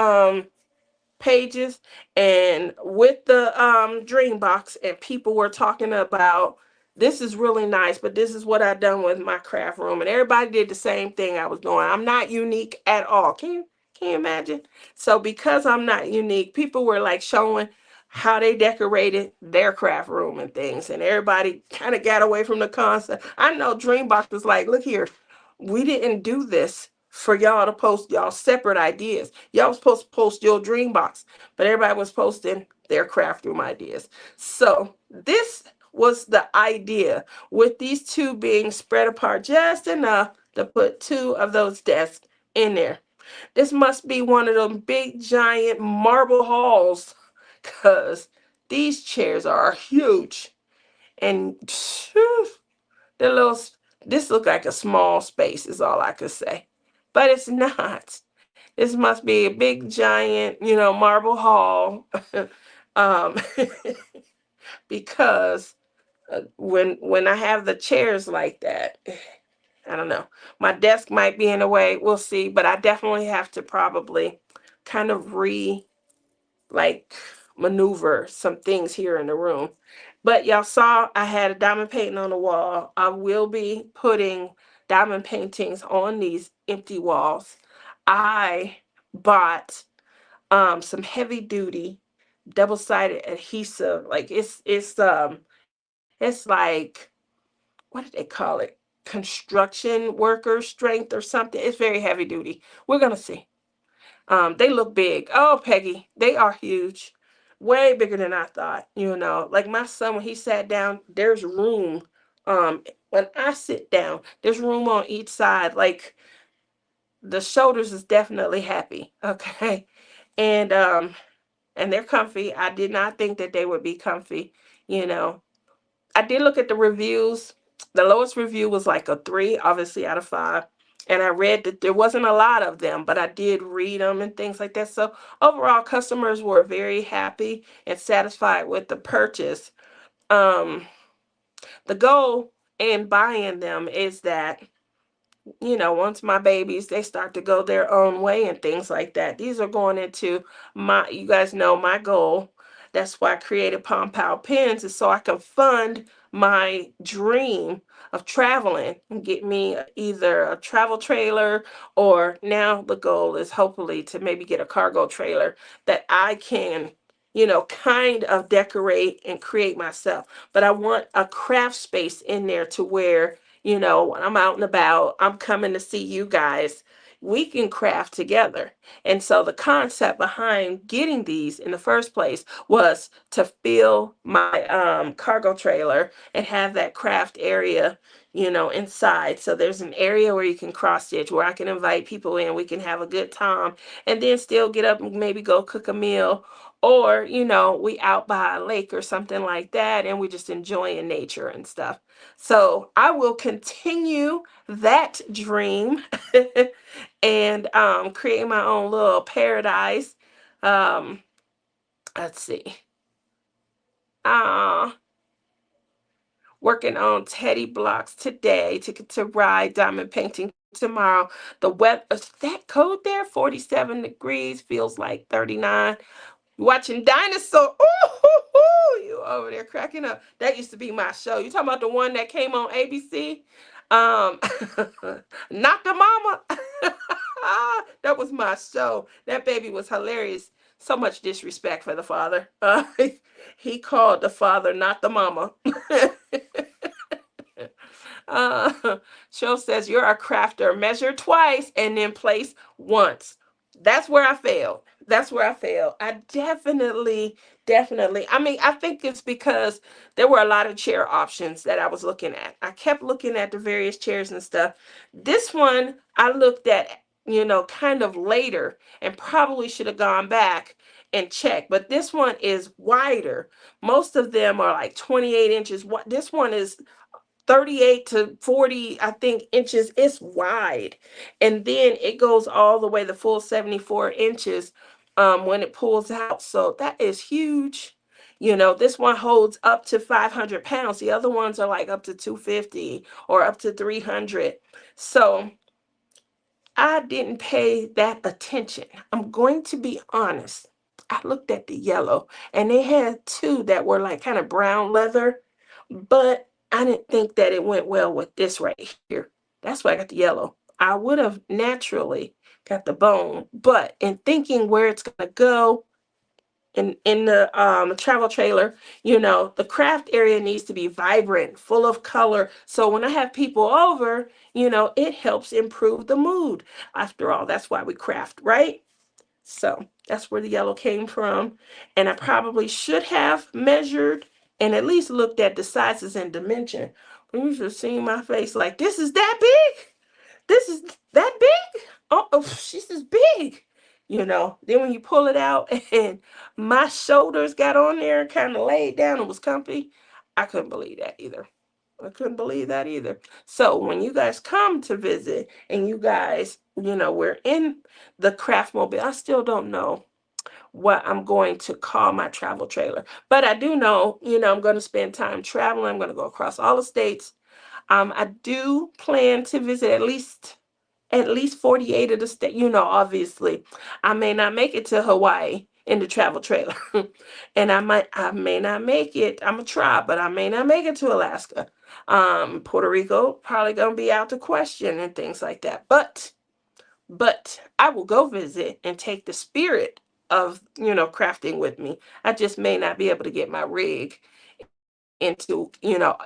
pages, and with the dream box, and people were talking about this is really nice, but this is what I done with my craft room, and everybody did the same thing I was doing. I'm not unique at all. Can you imagine? So because I'm not unique, people were like showing how they decorated their craft room and things, and everybody kind of got away from the concept. I know Dreambox was like, look here, we didn't do this for y'all to post y'all separate ideas. Y'all was supposed to post your dream box, but everybody was posting their craft room ideas. So this was the idea, with these two being spread apart just enough to put two of those desks in there. This must be one of them big giant marble halls, because these chairs are huge. And the little, this looked like a small space is all I could say, but it's not. This must be a big giant, marble hall. um, because when I have the chairs like that, I don't know. My desk might be in the way. We'll see, but I definitely have to probably kind of like maneuver some things here in the room. But y'all saw I had a diamond painting on the wall. I will be putting diamond paintings on these empty walls. I bought some heavy duty double-sided adhesive. Like it's like, what did they call it? Construction worker strength or something. It's very heavy duty. We're gonna see. They look big. Oh, Peggy, they are huge. Way bigger than I thought. Like my son, when he sat down, there's room. When I sit down, there's room on each side. Like the shoulders is definitely happy. Okay. And they're comfy. I did not think that they would be comfy. You know, I did look at the reviews. The lowest review was like a 3, obviously out of 5. And I read that there wasn't a lot of them, but I did read them and things like that. So overall, customers were very happy and satisfied with the purchase. Um, the goal in buying them is that, once my babies, they start to go their own way and things like that. These are going into you guys know my goal. That's why I created Pom Pow Pens, is so I can fund my dream of traveling and get me either a travel trailer, or now the goal is hopefully to maybe get a cargo trailer that I can, kind of decorate and create myself. But I want a craft space in there to where, when I'm out and about, I'm coming to see you guys. We can craft together. And so the concept behind getting these in the first place was to fill my cargo trailer and have that craft area, inside. So there's an area where you can cross stitch, where I can invite people in. We can have a good time and then still get up and maybe go cook a meal. Or, we out by a lake or something like that, and we just enjoying nature and stuff. So I will continue that dream and create my own little paradise. Um, let's see. Uh, Working on teddy blocks today to ride diamond painting tomorrow. The weather, is that cold there? 47 degrees, feels like 39. Watching dinosaur. Ooh, you over there cracking up. That used to be my show. You talking about the one that came on ABC? Um, Not the Mama. That was my show. That baby was hilarious. So much disrespect for the father. He called the father not the mama. uh, Show says you're a crafter. Measure twice and then place once. That's where I failed. That's where I failed. I definitely. I mean, I think it's because there were a lot of chair options that I was looking at. I kept looking at the various chairs and stuff. This one I looked at, kind of later and probably should have gone back and checked. But this one is wider. Most of them are like 28 inches. What this one is 38 to 40, I think, inches. It's wide. And then it goes all the way the full 74 inches when it pulls out. So that is huge. This one holds up to 500 pounds. The other ones are like up to 250 or up to 300. So I didn't pay that attention. I'm going to be honest. I looked at the yellow and they had two that were like kind of brown leather, but I didn't think that it went well with this right here. That's why I got the yellow. I would have naturally got the bone, but in thinking where it's going to go, in the travel trailer, the craft area needs to be vibrant, full of color. So when I have people over, it helps improve the mood. After all, that's why we craft, right? So that's where the yellow came from. And I probably should have measured and at least looked at the sizes and dimension. But you should have seen my face like, this is that big? This is that big? Oh, she's this big. Then when you pull it out and my shoulders got on there and kind of laid down and was comfy, I couldn't believe that either. I couldn't believe that either. So when you guys come to visit and you guys, we're in the craft mobile, I still don't know what I'm going to call my travel trailer. But I do know, I'm going to spend time traveling. I'm going to go across all the states. I do plan to visit at least 48 of the state. Obviously, I may not make it to Hawaii in the travel trailer. And I may not make it. I'm gonna try, but I may not make it to Alaska. Puerto Rico probably gonna be out to question and things like that. But I will go visit and take the spirit of, crafting with me. I just may not be able to get my rig into,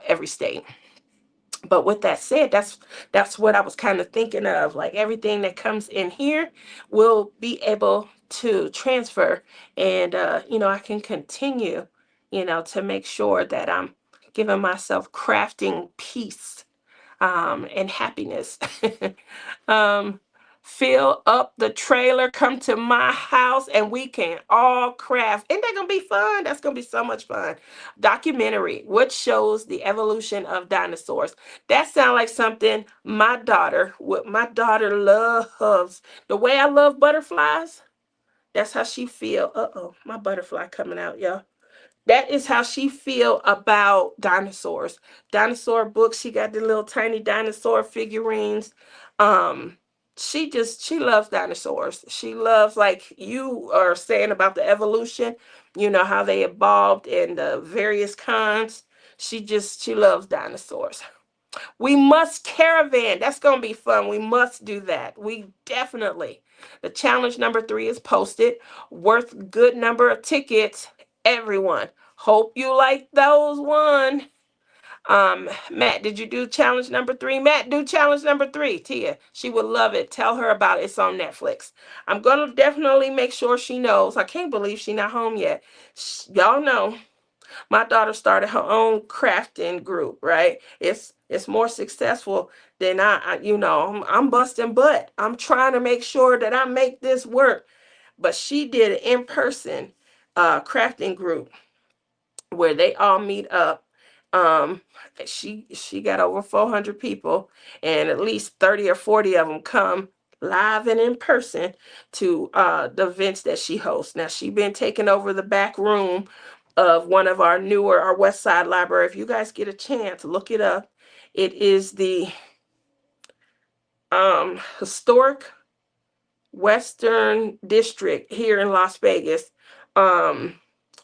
every state. But with that said, that's what I was kind of thinking of. Like everything that comes in here will be able to transfer, and I can continue, to make sure that I'm giving myself crafting peace and happiness. um, Fill up the trailer, come to my house, and we can all craft. Isn't that gonna be fun? That's gonna be so much fun. Documentary, which shows the evolution of dinosaurs. That sounds like something what my daughter loves. The way I love butterflies, that's how she feel. Uh-oh, my butterfly coming out, y'all. That is how she feel about dinosaurs. Dinosaur books. She got the little tiny dinosaur figurines. Um, she loves dinosaurs. She loves, like you are saying about the evolution, how they evolved and the various kinds. She loves dinosaurs. We must caravan. That's going to be fun. We must do that. We definitely. The challenge number 3 is posted. Worth good number of tickets. Everyone. Hope you like those one. Matt, did you do challenge number 3? Matt, do challenge number 3. Tia, she would love it. Tell her about it. It's on Netflix. I'm gonna definitely make sure she knows. I can't believe she's not home yet. Y'all know my daughter started her own crafting group, right? It's more successful than I'm busting butt. I'm trying to make sure that I make this work. But she did an in-person crafting group where they all meet up. Um, she got over 400 people, and at least 30 or 40 of them come live and in person to the events that she hosts. Now she been taking over the back room of one of our West Side library. If you guys get a chance, look it up. It is the historic Western District here in Las Vegas. Um,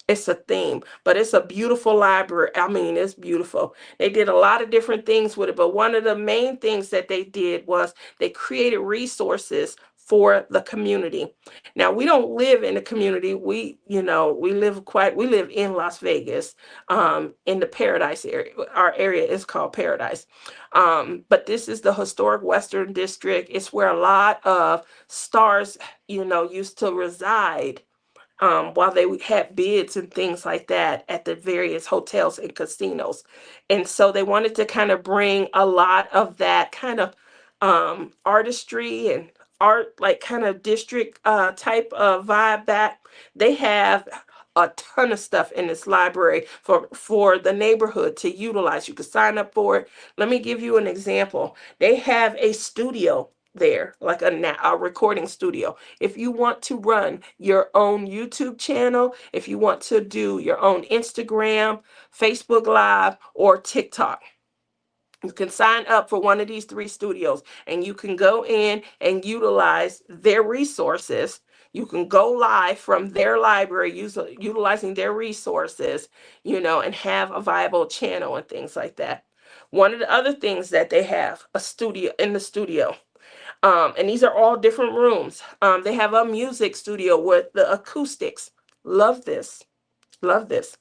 it's a theme, but it's a beautiful library. I mean, it's beautiful. They did a lot of different things with it, but one of the main things that they did was they created resources for the community. Now, we don't live in a community. We live in Las Vegas, in the Paradise area. Our area is called Paradise. But this is the historic Western District. It's where a lot of stars, used to reside, while they had bids and things like that at the various hotels and casinos. And so they wanted to kind of bring a lot of that kind of artistry and art, like kind of district type of vibe back. They have a ton of stuff in this library for the neighborhood to utilize. You can sign up for it. Let me give you an example. They have a studio there, like a recording studio. If you want to run your own YouTube channel, if you want to do your own Instagram, Facebook Live, or TikTok, you can sign up for one of these three studios and you can go in and utilize their resources. You can go live from their library, utilizing their resources, and have a viable channel and things like that. One of the other things that they have a studio in the studio. And these are all different rooms. They have a music studio with the acoustics. Love this. Love this.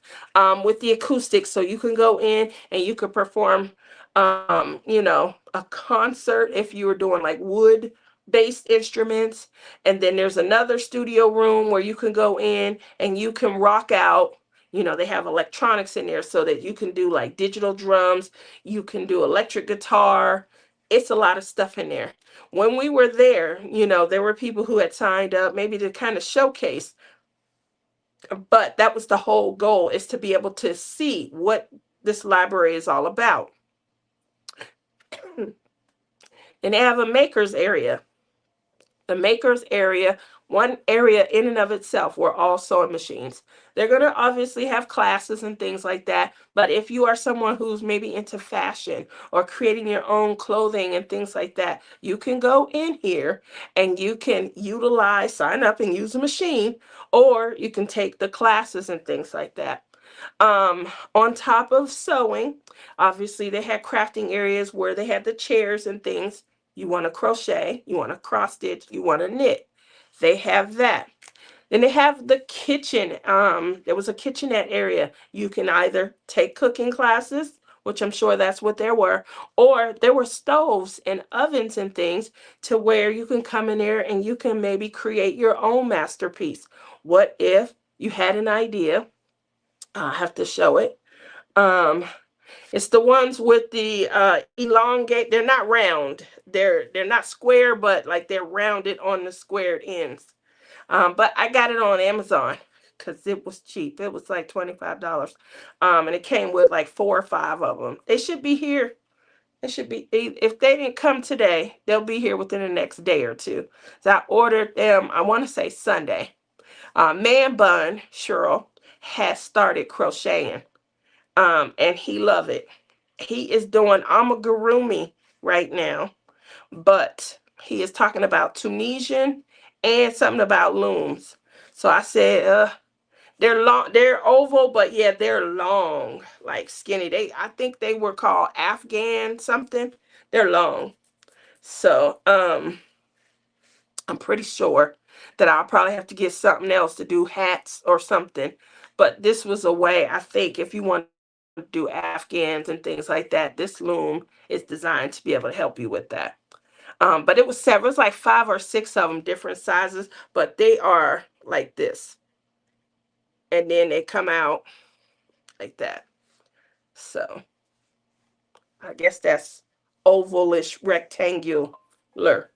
With the acoustics, so you can go in and you can perform, a concert if you were doing like wood based instruments. And then there's another studio room where you can go in and you can rock out. They have electronics in there so that you can do like digital drums, you can do electric guitar. It's a lot of stuff in there. When we were there, there were people who had signed up maybe to kind of showcase, but that was the whole goal, is to be able to see what this library is all about. And they have a makers area. The makers area, one area in and of itself, were all sewing machines. They're going to obviously have classes and things like that. But if you are someone who's maybe into fashion or creating your own clothing and things like that, you can go in here and you can sign up and use a machine, or you can take the classes and things like that. On top of sewing, obviously they had crafting areas where they had the chairs and things. You want to crochet, you want to cross stitch, you want to knit. They have that. Then they have the kitchen. There was a kitchenette area. You can either take cooking classes, which I'm sure that's what there were, or there were stoves and ovens and things to where you can come in there and you can maybe create your own masterpiece. What if you had an idea? I have to show it. Um, it's the ones with the elongate. They're not round. They're not square, but like they're rounded on the squared ends. But I got it on Amazon because it was cheap. It was like $25. And it came with like 4 or 5 of them. They should be here. It should be, if they didn't come today, they'll be here within the next day or two. So I ordered them, I want to say Sunday. Man Bun, Cheryl, has started crocheting. And he love it. He is doing amigurumi right now, but he is talking about Tunisian and something about looms. So I said, they're long, they're oval, but yeah, they're long, like skinny. I think they were called Afghan something. They're long. So, I'm pretty sure that I'll probably have to get something else to do hats or something. But this was a way, I think, if you want to do Afghans and things like that, this loom is designed to be able to help you with that. But it was several, it was like 5 or 6 of them, different sizes, but they are like this. And then they come out like that. So I guess that's ovalish, rectangular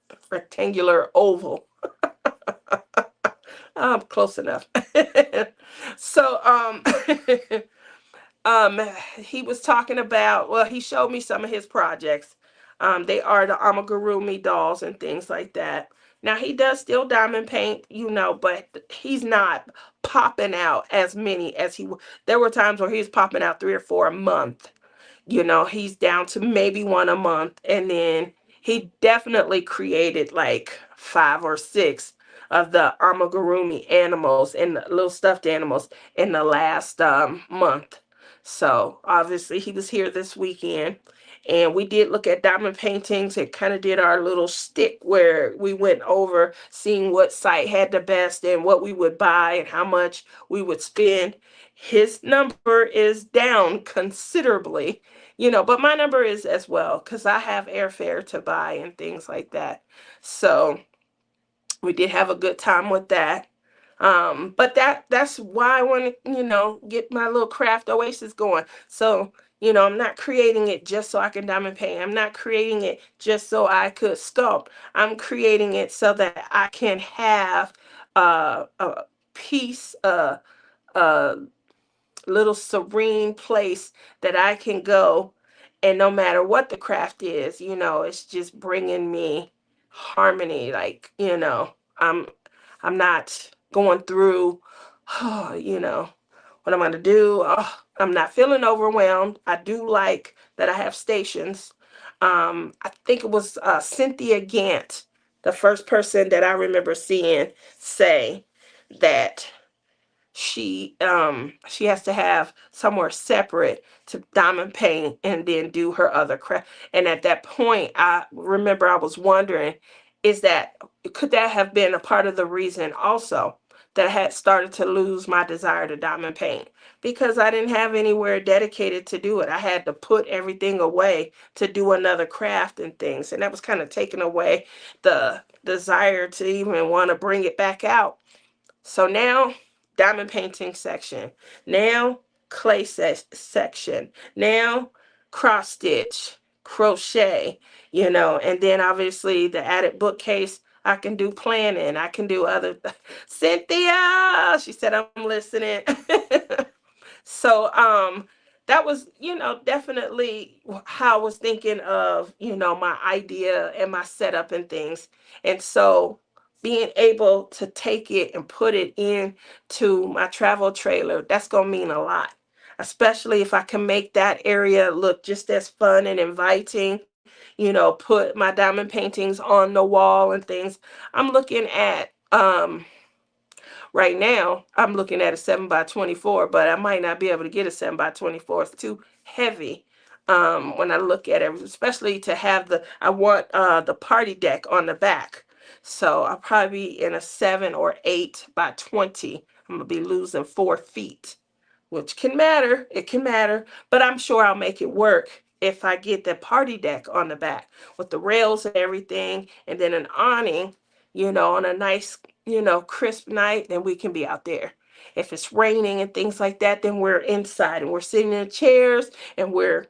oval. Close enough. So, um, he was talking about, well, he showed me some of his projects. They are the amigurumi dolls and things like that. Now, he does still diamond paint, but he's not popping out as many as there were times where he was popping out 3 or 4 a month. He's down to maybe 1 a month. And then he definitely created like 5 or 6 of the amigurumi animals and the little stuffed animals in the last month. So obviously he was here this weekend, And we did look at diamond paintings and kind of did our little stick where we went over seeing what site had the best and what we would buy and how much we would spend. His number is down considerably, but my number is as well because I have airfare to buy and things like that. So we did have a good time with that. But that's why I want to, get my little craft oasis going. So, I'm not creating it just so I can diamond paint. I'm not creating it just so I could sculpt. I'm creating it so that I can have a piece, a little serene place that I can go, and no matter what the craft is, it's just bringing me harmony. Like, I'm not going through, what I'm going to do. Oh, I'm not feeling overwhelmed. I do like that I have stations. I think it was Cynthia Gant, the first person that I remember seeing say that she has to have somewhere separate to diamond paint and then do her other craft. And at that point, I remember I was wondering, is that could that have been a part of the reason also that I had started to lose my desire to diamond paint? Because I didn't have anywhere dedicated to do it. I had to put everything away to do another craft and things, and that was kind of taking away the desire to even want to bring it back out. So now, diamond painting section. Now, clay section. Now, cross stitch, crochet, and then obviously the added bookcase. I can do planning. I can do other. Cynthia, she said, I'm listening. So, that was, definitely how I was thinking of, my idea and my setup and things. And so being able to take it and put it into my travel trailer, that's going to mean a lot, especially if I can make that area look just as fun and inviting, put my diamond paintings on the wall and things. I'm looking at, right now, I'm looking at a 7 by 24, but I might not be able to get a 7 by 24. It's too heavy. When I look at it, especially to have I want the party deck on the back. So I'll probably be in a 7 or 8 by 20. I'm gonna be losing 4 feet, which can matter. It can matter, but I'm sure I'll make it work if I get the party deck on the back with the rails and everything, and then an awning, on a nice, crisp night, then we can be out there. If it's raining and things like that, then we're inside and we're sitting in chairs and we're,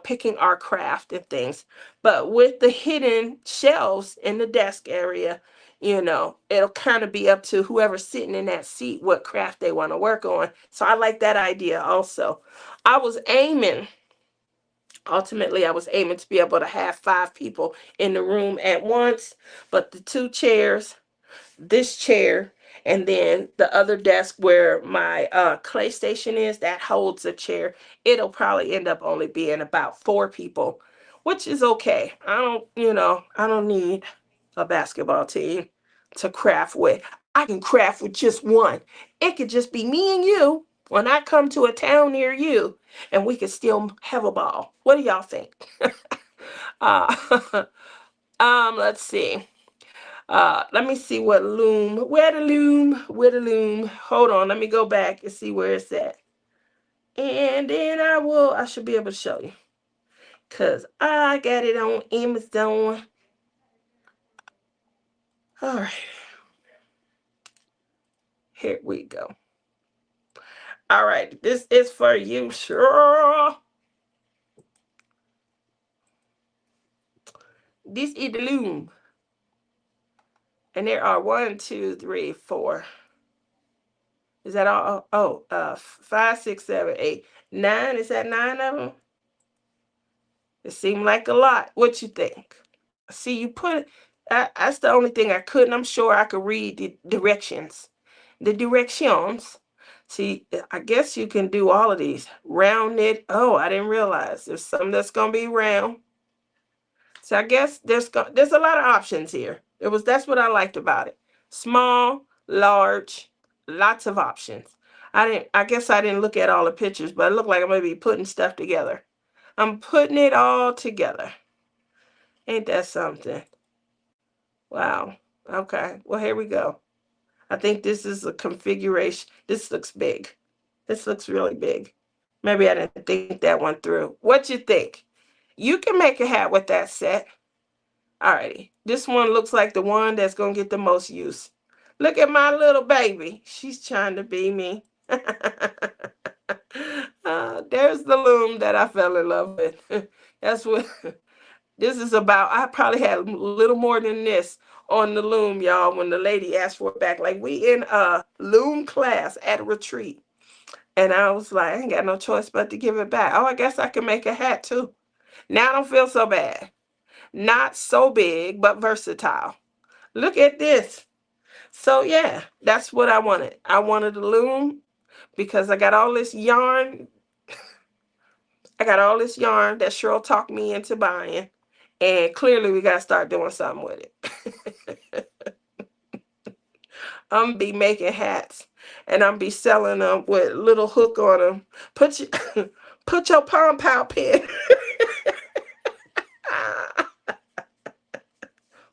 picking our craft and things. But with the hidden shelves in the desk area, it'll kind of be up to whoever's sitting in that seat what craft they want to work on. So I like that idea also. I was aiming, ultimately, I was aiming to be able to have 5 people in the room at once, but the 2 chairs, this chair, and then the other desk where my clay station is, that holds a chair. It'll probably end up only being about 4 people, which is okay. I don't need a basketball team to craft with. I can craft with just one. It could just be me and you when I come to a town near you, and we could still have a ball. What do y'all think? uh, let's see. Let me see what loom. Where the loom? Where the loom? Hold on. Let me go back and see where it's at. And then I should be able to show you. Because I got it on Amazon. All right. Here we go. All right. This is for you, sure. This is the loom. And there are 1, 2, 3, 4. Is that all? Oh, 5, 6, 7, 8, 9. Is that 9 of them? It seemed like a lot. What you think? See, you put that's the only thing I couldn't. I'm sure I could read the directions. The directions. See, I guess you can do all of these. Round it. Oh, I didn't realize there's some that's gonna be round. So I guess there's a lot of options here. That's what I liked about it. Small, large, lots of options. I guess I didn't look at all the pictures, but it looked like I'm gonna be putting stuff together. I'm putting it all together. Ain't that something? Wow. Okay. Well, here we go. I think this is a configuration. This looks big. This looks really big. Maybe I didn't think that one through. What you think? You can make a hat with that set. Alrighty. This one looks like the one that's going to get the most use. Look at my little baby. She's trying to be me. There's the loom that I fell in love with. That's what this is about. I probably had a little more than this on the loom, y'all, when the lady asked for it back. Like, we in a loom class at a retreat. And I was like, I ain't got no choice but to give it back. Oh, I guess I can make a hat too. Now I don't feel so bad. Not so big, but versatile. Look at this. So yeah, that's what I wanted. I wanted a loom because I got all this yarn. I got all this yarn that Cheryl talked me into buying. And clearly we got to start doing something with it. I'm be making hats and I'm be selling them with little hook on them. Put your, put your palm pow pin.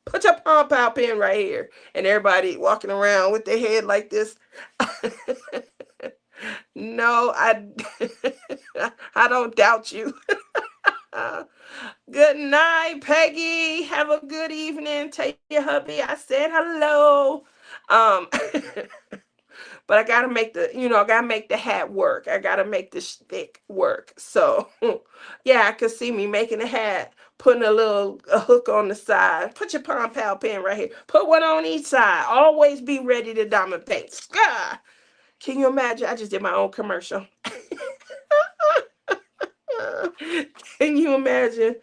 Put your palm pow pin right here. And everybody walking around with their head like this. No, I don't doubt you. Good night, Peggy. Have a good evening. Tell your hubby I said hello. Um, but I gotta make I gotta make the hat work. I gotta make the stick work. So, yeah, I could see me making a hat, putting a hook on the side. Put your palm pal pin right here. Put one on each side. Always be ready to diamond paint. Ah, can you imagine? I just did my own commercial. Can you imagine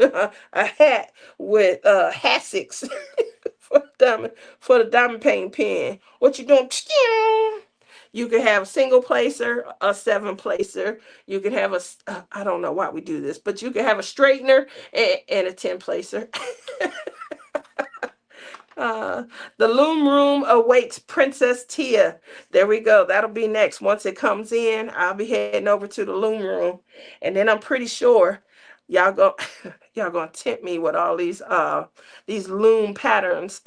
a hat with hassocks for the diamond paint pen? What you doing? You can have a single placer, a seven placer. You can have I don't know why we do this, but you can have a straightener and a 10 placer. Uh, the loom room awaits Princess Tia. There we go. That'll be next. Once it comes in, I'll be heading over to the loom room, and then I'm pretty sure y'all go y'all gonna tempt me with all these loom patterns.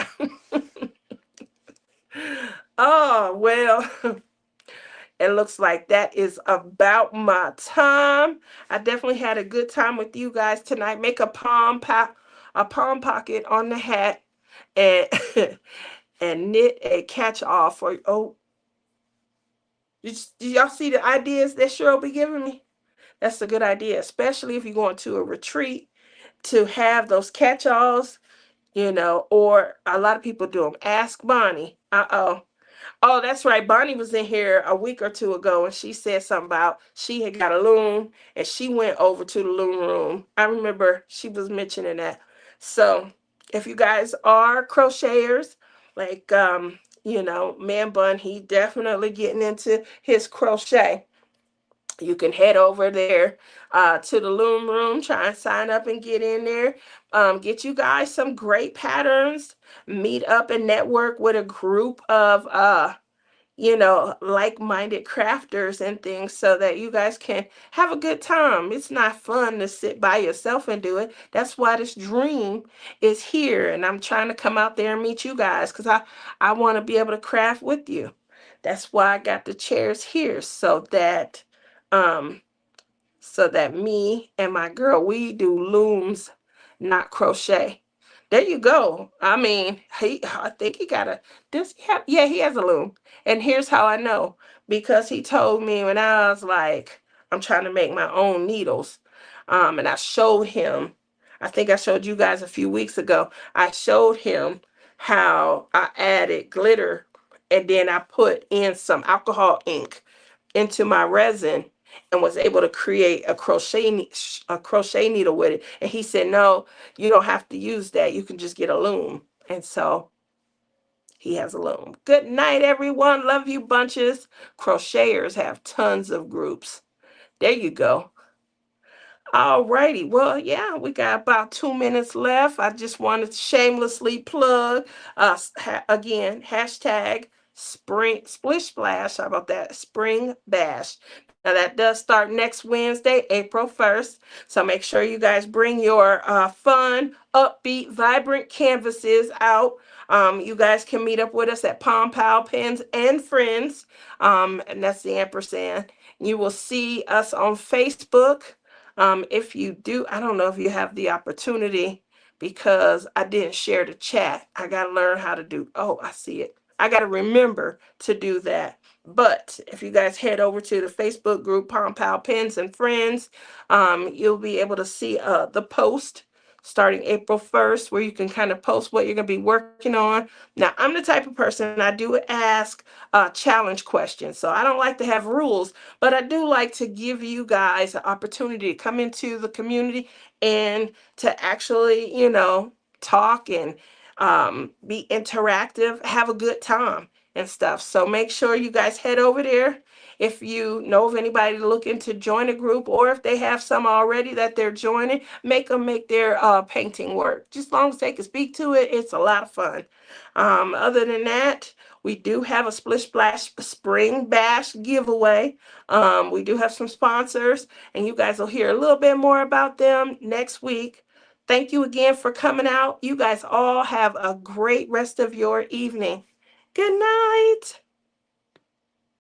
Oh well. It looks like that is about my time. I definitely had a good time with you guys tonight. Make a palm pocket on the hat and and knit a catch all for did y'all see the ideas that Cheryl be giving me? That's a good idea, especially if you're going to a retreat to have those catch-alls, or a lot of people do them. Ask Bonnie. Oh, that's right. Bonnie was in here a week or two ago and she said something about she had got a loom and she went over to the loom room. I remember she was mentioning that. So if you guys are crocheters, like Man Bun, he definitely getting into his crochet. You can head over there to the loom room, try and sign up and get in there. Get you guys some great patterns. Meet up and network with a group of like-minded crafters and things so that you guys can have a good time. It's not fun to sit by yourself and do it. That's why this dream is here, and I'm trying to come out there and meet you guys because I want to be able to craft with you. That's why I got the chairs here um so that me and my girl, we do looms, not crochet. There you go. I mean, I think he got a, does he have, yeah, he has a loom. And here's how I know, because he told me when I was like, I'm trying to make my own needles. And I showed him, I think I showed you guys a few weeks ago, I showed him how I added glitter and then I put in some alcohol ink into my resin and was able to create a crochet needle with it. And he said, "No, you don't have to use that. You can just get a loom." And so he has a loom. Good night, everyone. Love you bunches. Crocheters have tons of groups. There you go. All righty. Well, yeah, we got about 2 minutes left. I just wanted to shamelessly plug again, hashtag spring splish splash. How about that? Spring bash. Now that does start next Wednesday, April 1st. So make sure you guys bring your fun, upbeat, vibrant canvases out. You guys can meet up with us at Palm Pal Pens and Friends. And that's the ampersand. You will see us on Facebook. If you do, I don't know if you have the opportunity because I didn't share the chat. I got to learn how to do. Oh, I see it. I got to remember to do that. But if you guys head over to the Facebook group, Palm Pal Pens and Friends, you'll be able to see the post starting April 1st, where you can kind of post what you're going to be working on. Now, I'm the type of person, I do ask challenge questions. So I don't like to have rules, but I do like to give you guys an opportunity to come into the community and to actually, talk and be interactive, have a good time and stuff. So make sure you guys head over there. If you know of anybody looking to join a group, or if they have some already that they're joining, make them make their painting work. Just as long as they can speak to it, it's a lot of fun. Other than that, we do have a Splish Splash Spring Bash giveaway. We do have some sponsors, and you guys will hear a little bit more about them next week. Thank you again for coming out. You guys all have a great rest of your evening. Good night.